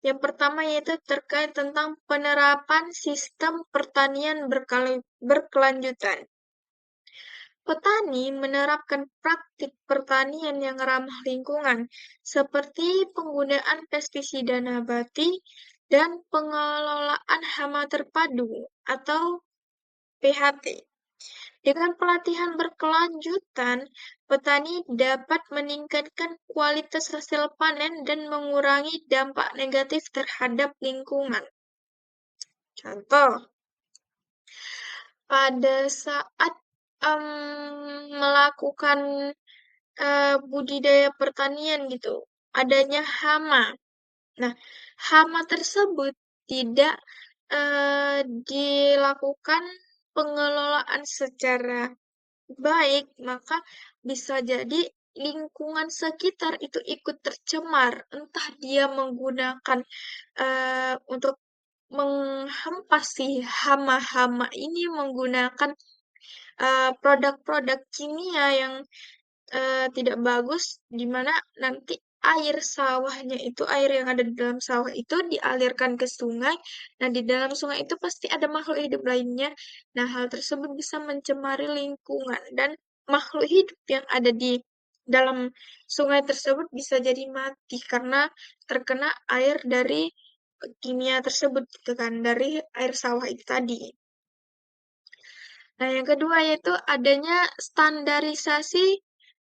Yang pertama yaitu terkait tentang penerapan sistem pertanian berkelanjutan. Petani menerapkan praktik pertanian yang ramah lingkungan, seperti penggunaan pestisida nabati dan pengelolaan hama terpadu atau PHT. Dengan pelatihan berkelanjutan, petani dapat meningkatkan kualitas hasil panen dan mengurangi dampak negatif terhadap lingkungan. Contoh, pada saat melakukan budidaya pertanian gitu, adanya hama. Nah, hama tersebut tidak dilakukan pengelolaan secara baik, maka bisa jadi lingkungan sekitar itu ikut tercemar. Entah dia menggunakan untuk menghempas si hama-hama ini menggunakan produk-produk kimia yang tidak bagus, di mana nanti air sawahnya itu, air yang ada di dalam sawah itu dialirkan ke sungai. Nah, di dalam sungai itu pasti ada makhluk hidup lainnya. Nah, hal tersebut bisa mencemari lingkungan dan makhluk hidup yang ada di dalam sungai tersebut bisa jadi mati karena terkena air dari kimia tersebut gitu kan dari air sawah itu tadi. Nah, yang kedua yaitu adanya standarisasi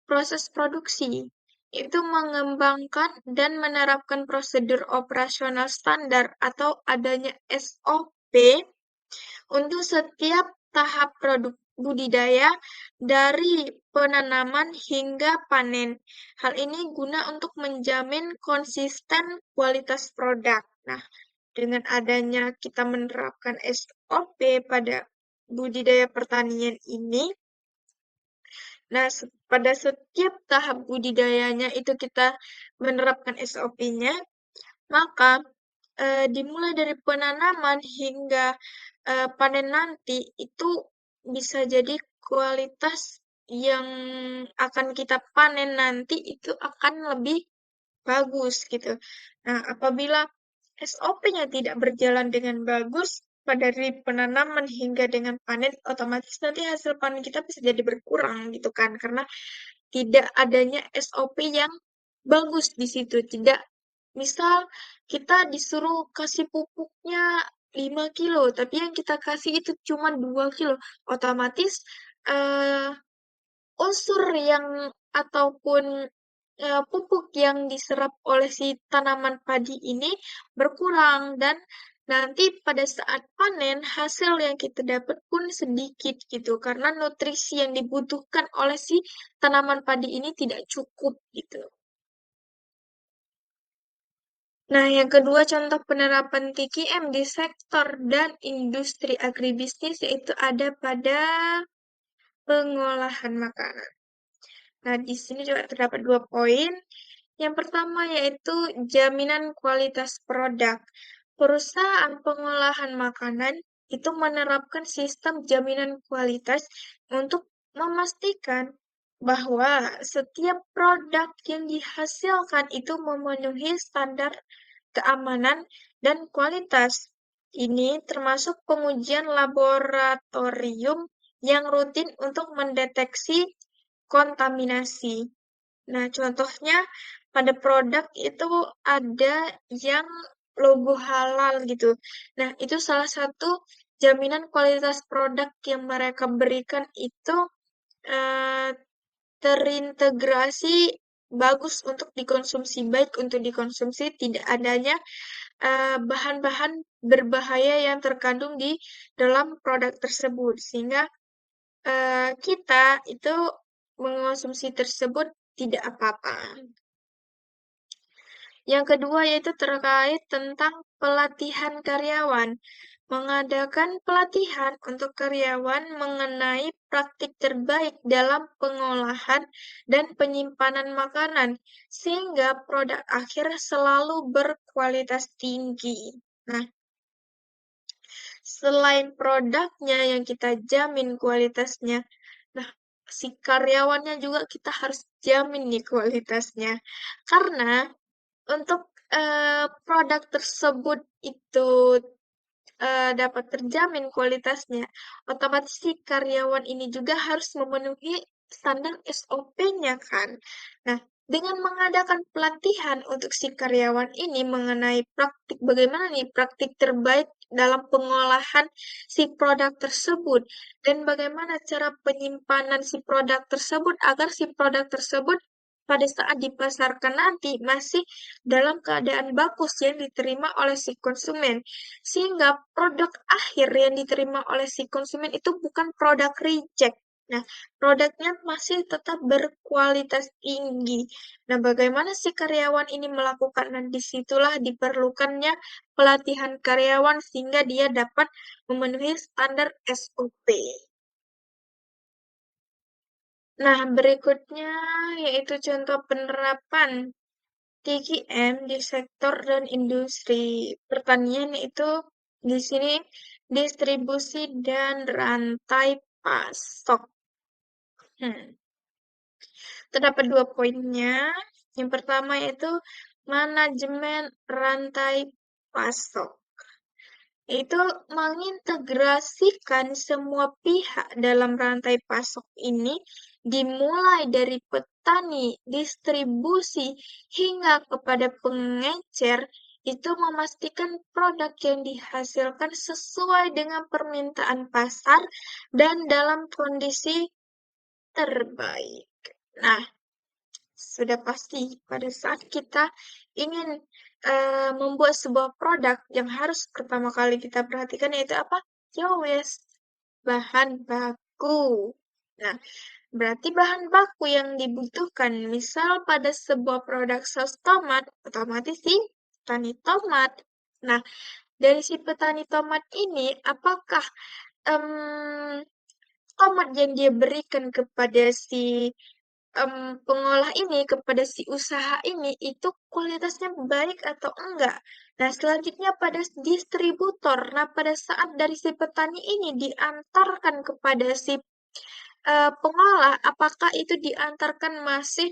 proses produksi. Itu mengembangkan dan menerapkan prosedur operasional standar atau adanya SOP untuk setiap tahap produk budidaya dari penanaman hingga panen. Hal ini guna untuk menjamin konsisten kualitas produk. Nah, dengan adanya kita menerapkan SOP pada budidaya pertanian ini, nah pada setiap tahap budidayanya itu kita menerapkan SOP-nya, maka dimulai dari penanaman hingga panen nanti itu bisa jadi kualitas yang akan kita panen nanti itu akan lebih bagus gitu. Nah, apabila SOP-nya tidak berjalan dengan bagus pada dari penanaman hingga dengan panen, otomatis nanti hasil panen kita bisa jadi berkurang gitu kan, karena tidak adanya SOP yang bagus di situ. Tidak, misal kita disuruh kasih pupuknya 5 kilo, tapi yang kita kasih itu cuma 2 kilo. Otomatis eh, unsur yang ataupun pupuk yang diserap oleh si tanaman padi ini berkurang dan nanti pada saat panen hasil yang kita dapat pun sedikit gitu karena nutrisi yang dibutuhkan oleh si tanaman padi ini tidak cukup gitu. Nah, yang kedua contoh penerapan TKM di sektor dan industri agribisnis yaitu ada pada pengolahan makanan. Nah, di sini juga terdapat 2 poin. Yang pertama yaitu jaminan kualitas produk. Perusahaan pengolahan makanan itu menerapkan sistem jaminan kualitas untuk memastikan bahwa setiap produk yang dihasilkan itu memenuhi standar keamanan dan kualitas. Ini termasuk pengujian laboratorium yang rutin untuk mendeteksi kontaminasi. Nah, contohnya pada produk itu ada yang logo halal gitu. Nah, itu salah satu jaminan kualitas produk yang mereka berikan itu eh, terintegrasi bagus untuk dikonsumsi, baik untuk dikonsumsi tidak adanya bahan-bahan berbahaya yang terkandung di dalam produk tersebut, sehingga kita itu mengonsumsi tersebut tidak apa-apa. Yang kedua yaitu terkait tentang pelatihan karyawan. Mengadakan pelatihan untuk karyawan mengenai praktik terbaik dalam pengolahan dan penyimpanan makanan, sehingga produk akhir selalu berkualitas tinggi. Nah, selain produknya yang kita jamin kualitasnya, nah, si karyawannya juga kita harus jamin nih kualitasnya. Karena untuk produk tersebut itu dapat terjamin kualitasnya, otomatis si karyawan ini juga harus memenuhi standar SOP-nya kan. Nah, dengan mengadakan pelatihan untuk si karyawan ini mengenai praktik bagaimana nih praktik terbaik dalam pengolahan si produk tersebut dan bagaimana cara penyimpanan si produk tersebut agar si produk tersebut pada saat dipasarkan nanti masih dalam keadaan bagus yang diterima oleh si konsumen. Sehingga produk akhir yang diterima oleh si konsumen itu bukan produk reject. Nah, produknya masih tetap berkualitas tinggi. Nah, bagaimana si karyawan ini melakukan? Nah, disitulah diperlukannya pelatihan karyawan sehingga dia dapat memenuhi standar SOP. Nah, berikutnya yaitu contoh penerapan TKM di sektor dan industri pertanian itu di sini distribusi dan rantai pasok. Hmm. Terdapat 2 poinnya. Yang pertama yaitu manajemen rantai pasok. Itu mengintegrasikan semua pihak dalam rantai pasok ini dimulai dari petani, distribusi, hingga kepada pengecer itu memastikan produk yang dihasilkan sesuai dengan permintaan pasar dan dalam kondisi terbaik. Nah, sudah pasti pada saat kita ingin membuat sebuah produk yang harus pertama kali kita perhatikan yaitu apa? Ya wes, bahan baku. Nah, berarti bahan baku yang dibutuhkan, misal pada sebuah produk saus tomat, otomatis si petani tomat. Nah, dari si petani tomat ini, apakah tomat yang dia berikan kepada si pengolah ini, kepada si usaha ini, itu kualitasnya baik atau enggak? Nah, selanjutnya pada distributor. Nah, pada saat dari si petani ini diantarkan kepada si pengolah, apakah itu diantarkan masih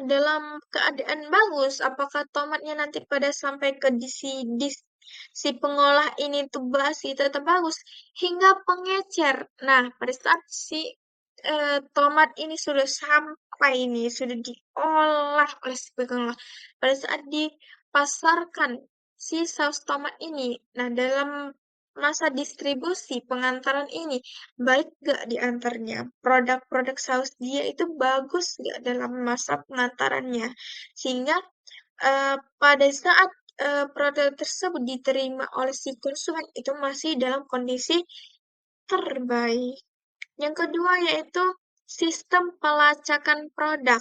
dalam keadaan bagus? Apakah tomatnya nanti pada sampai ke si pengolah ini tuh basi tetap bagus hingga pengecer. Nah, pada saat si tomat ini sudah sampai ini sudah diolah oleh si pengolah. Pada saat dipasarkan si saus tomat ini, nah dalam masa distribusi pengantaran ini baik gak diantarnya? Produk-produk saus dia itu bagus gak dalam masa pengantarannya? Sehingga pada saat produk tersebut diterima oleh si konsumen itu masih dalam kondisi terbaik. Yang kedua yaitu sistem pelacakan produk.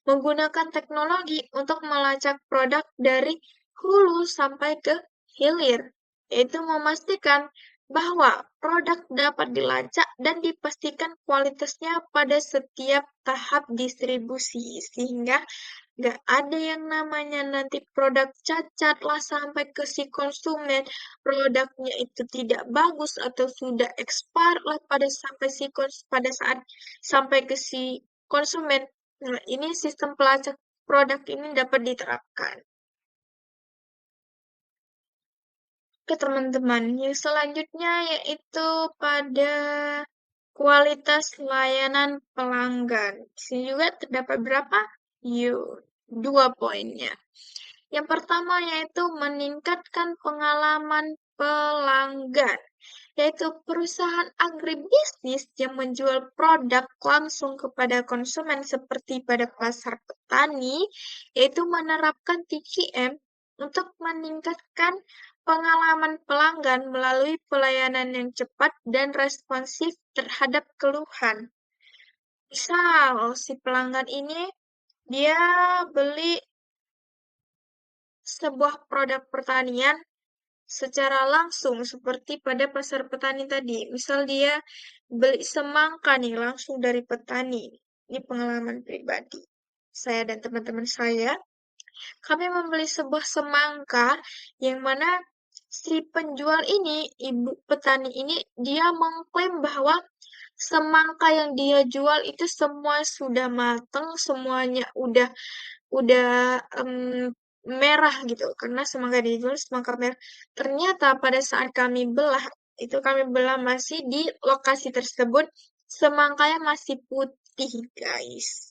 Menggunakan teknologi untuk melacak produk dari hulu sampai ke hilir, yaitu memastikan bahwa produk dapat dilacak dan dipastikan kualitasnya pada setiap tahap distribusi, sehingga nggak ada yang namanya nanti produk cacat lah sampai ke si konsumen, produknya itu tidak bagus atau sudah expired lah pada saat sampai ke si konsumen. Nah, ini sistem pelacak produk ini dapat diterapkan. Oke, teman-teman. Yang selanjutnya yaitu pada kualitas layanan pelanggan. Di sini juga terdapat berapa? Yuk, 2 poinnya. Yang pertama yaitu meningkatkan pengalaman pelanggan, yaitu perusahaan agribisnis yang menjual produk langsung kepada konsumen seperti pada pasar petani, yaitu menerapkan TQM untuk meningkatkan pengalaman pelanggan melalui pelayanan yang cepat dan responsif terhadap keluhan. Misal, si pelanggan ini dia beli sebuah produk pertanian secara langsung seperti pada pasar petani tadi. Misal dia beli semangka nih langsung dari petani. Ini pengalaman pribadi. Saya dan teman-teman saya, kami membeli sebuah semangka yang mana si penjual ini, ibu petani ini, dia mengklaim bahwa semangka yang dia jual itu semua sudah matang, semuanya udah merah gitu karena semangka dijual semangka merah. Ternyata pada saat kami belah masih di lokasi tersebut semangkanya masih putih, guys.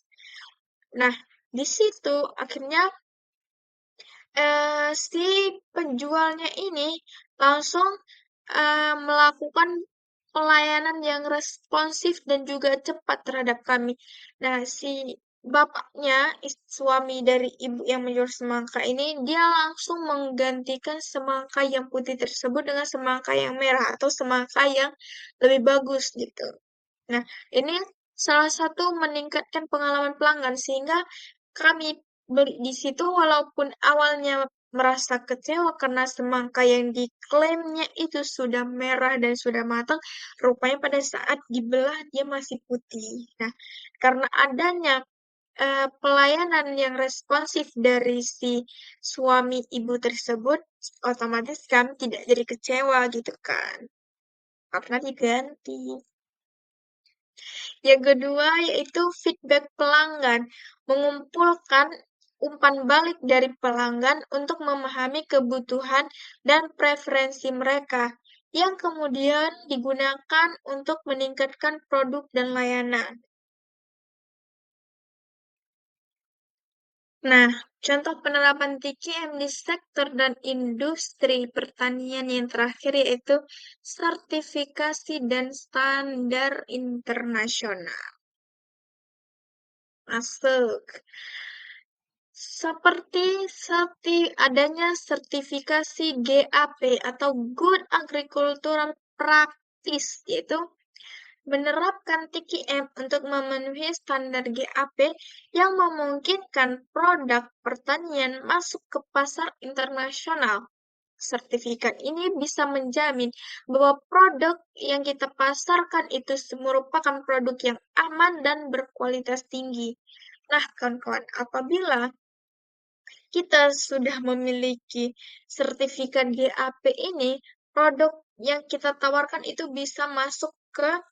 Nah, di situ akhirnya si penjualnya ini langsung melakukan pelayanan yang responsif dan juga cepat terhadap kami. Nah, si bapaknya, suami dari ibu yang menjual semangka ini, dia langsung menggantikan semangka yang putih tersebut dengan semangka yang merah atau semangka yang lebih bagus gitu. Nah, ini salah satu meningkatkan pengalaman pelanggan sehingga kami beli di situ walaupun awalnya merasa kecewa karena semangka yang diklaimnya itu sudah merah dan sudah matang, rupanya pada saat dibelah dia masih putih. Nah, karena adanya pelayanan yang responsif dari si suami ibu tersebut, otomatis kami tidak jadi kecewa gitu kan, karena diganti. Yang kedua yaitu feedback pelanggan, mengumpulkan umpan balik dari pelanggan untuk memahami kebutuhan dan preferensi mereka, yang kemudian digunakan untuk meningkatkan produk dan layanan. Nah, contoh penerapan TKM di sektor dan industri pertanian yang terakhir yaitu sertifikasi dan standar internasional. Masuk. Seperti adanya sertifikasi GAP atau Good Agricultural Practice, yaitu menerapkan TKM untuk memenuhi standar GAP yang memungkinkan produk pertanian masuk ke pasar internasional. Sertifikat ini bisa menjamin bahwa produk yang kita pasarkan itu merupakan produk yang aman dan berkualitas tinggi. Nah, kawan-kawan, apabila kita sudah memiliki sertifikat GAP ini, produk yang kita tawarkan itu bisa masuk ke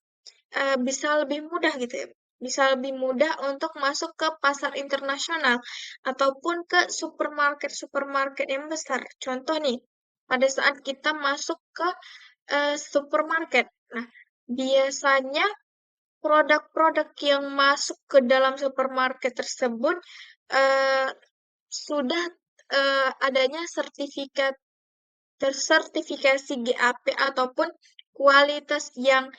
bisa lebih mudah gitu ya, bisa lebih mudah untuk masuk ke pasar internasional ataupun ke supermarket-supermarket yang besar. Contoh nih, pada saat kita masuk ke supermarket. Nah, biasanya produk-produk yang masuk ke dalam supermarket tersebut eh, sudah adanya tersertifikasi GAP ataupun kualitas yang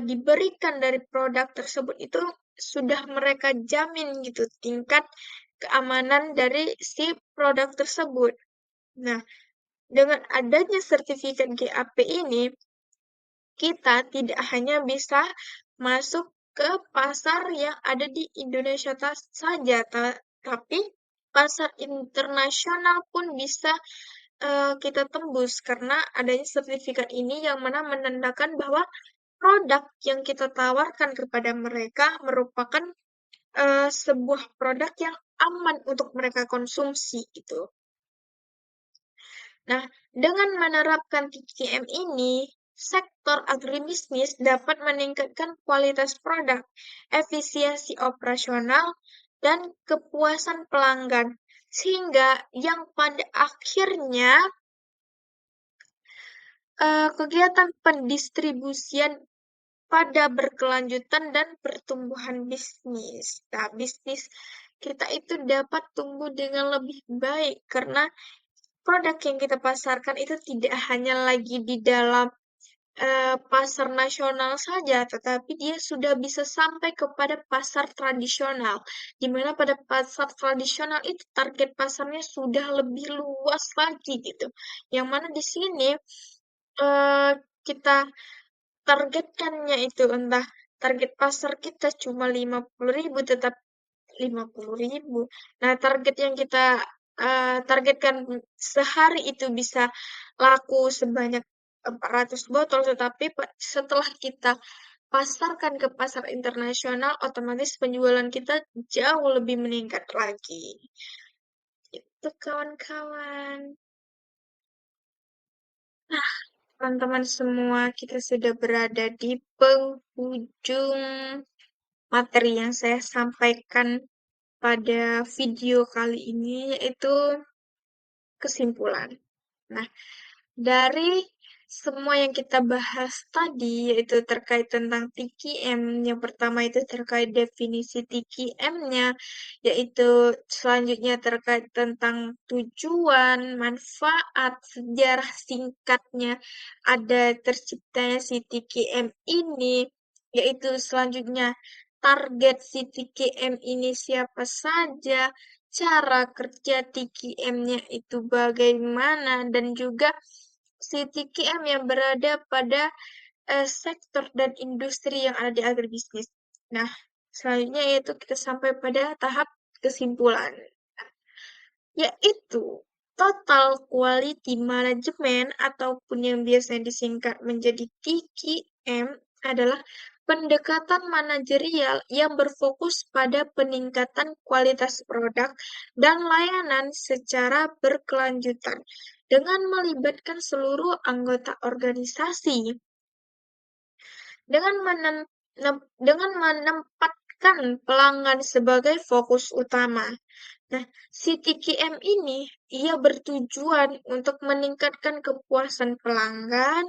diberikan dari produk tersebut itu sudah mereka jamin gitu tingkat keamanan dari si produk tersebut. Nah, dengan adanya sertifikat GAP ini, kita tidak hanya bisa masuk ke pasar yang ada di Indonesia saja, tapi pasar internasional pun bisa kita tembus karena adanya sertifikat ini yang mana menandakan bahwa produk yang kita tawarkan kepada mereka merupakan sebuah produk yang aman untuk mereka konsumsi gitu. Nah, dengan menerapkan TCM ini, sektor agribisnis dapat meningkatkan kualitas produk, efisiensi operasional, dan kepuasan pelanggan, sehingga yang pada akhirnya kegiatan pendistribusian pada berkelanjutan dan pertumbuhan bisnis. Nah, bisnis kita itu dapat tumbuh dengan lebih baik karena produk yang kita pasarkan itu tidak hanya lagi di dalam pasar nasional saja, tetapi dia sudah bisa sampai kepada pasar tradisional, di mana pada pasar tradisional itu target pasarnya sudah lebih luas lagi gitu. Yang mana di sini kita targetkannya itu entah target pasar kita cuma 50.000 tetap 50.000. Nah, target yang kita targetkan sehari itu bisa laku sebanyak 400 botol, tetapi setelah kita pasarkan ke pasar internasional, otomatis penjualan kita jauh lebih meningkat lagi. Itu kawan-kawan. Nah, teman-teman semua, kita sudah berada di penghujung materi yang saya sampaikan pada video kali ini, yaitu kesimpulan. Nah, dari semua yang kita bahas tadi, yaitu terkait tentang TQM, yang pertama itu terkait definisi TQM-nya, yaitu selanjutnya terkait tentang tujuan, manfaat, sejarah singkatnya ada terciptanya si TQM ini, yaitu selanjutnya target si TQM ini siapa saja, cara kerja TQM-nya itu bagaimana, dan juga si TQM yang berada pada sektor dan industri yang ada di agribisnis. Nah, selanjutnya yaitu kita sampai pada tahap kesimpulan, yaitu total quality management ataupun yang biasanya disingkat menjadi TQM adalah pendekatan manajerial yang berfokus pada peningkatan kualitas produk dan layanan secara berkelanjutan dengan melibatkan seluruh anggota organisasi dengan menempatkan pelanggan sebagai fokus utama. Nah, si TKM ini ia bertujuan untuk meningkatkan kepuasan pelanggan,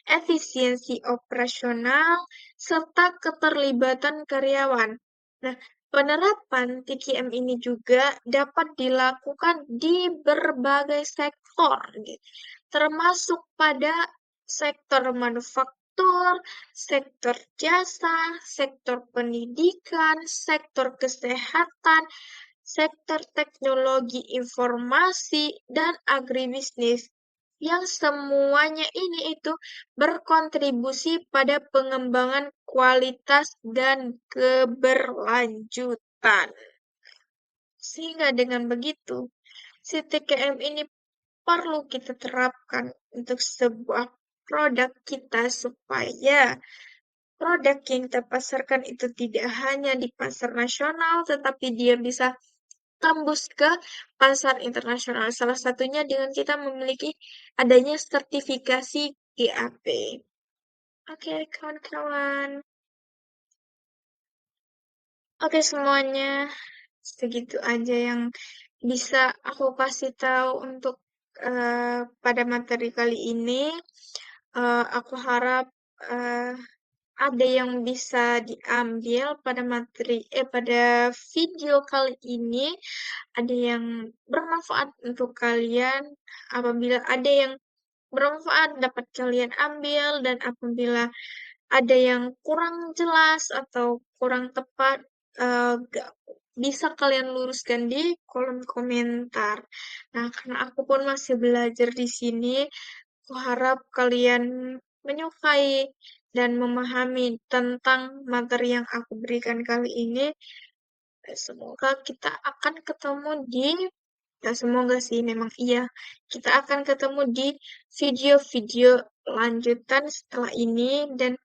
efisiensi operasional, serta keterlibatan karyawan. Nah, Penerapan TQM ini juga dapat dilakukan di berbagai sektor, gitu, termasuk pada sektor manufaktur, sektor jasa, sektor pendidikan, sektor kesehatan, sektor teknologi informasi, dan agribisnis, yang semuanya ini itu berkontribusi pada pengembangan kualitas dan keberlanjutan. Sehingga dengan begitu, si TKM ini perlu kita terapkan untuk sebuah produk kita supaya produk yang kita pasarkan itu tidak hanya di pasar nasional, tetapi dia bisa tembus ke pasar internasional. Salah satunya dengan kita memiliki adanya sertifikasi GAP. Oke, kawan-kawan. Oke, semuanya. Segitu aja yang bisa aku kasih tahu untuk pada materi kali ini. Aku harap eh, ada yang bisa diambil pada pada video kali ini, ada yang bermanfaat untuk kalian. Apabila ada yang bermanfaat dapat kalian ambil, dan apabila ada yang kurang jelas atau kurang tepat, bisa kalian luruskan di kolom komentar. Nah, karena aku pun masih belajar di sini, aku harap kalian menyukai dan memahami tentang materi yang aku berikan kali ini. Semoga kita akan ketemu di, ya semoga sih, memang iya, kita akan ketemu di video-video lanjutan setelah ini, dan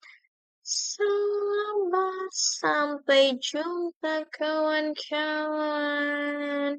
selamat sampai jumpa kawan-kawan.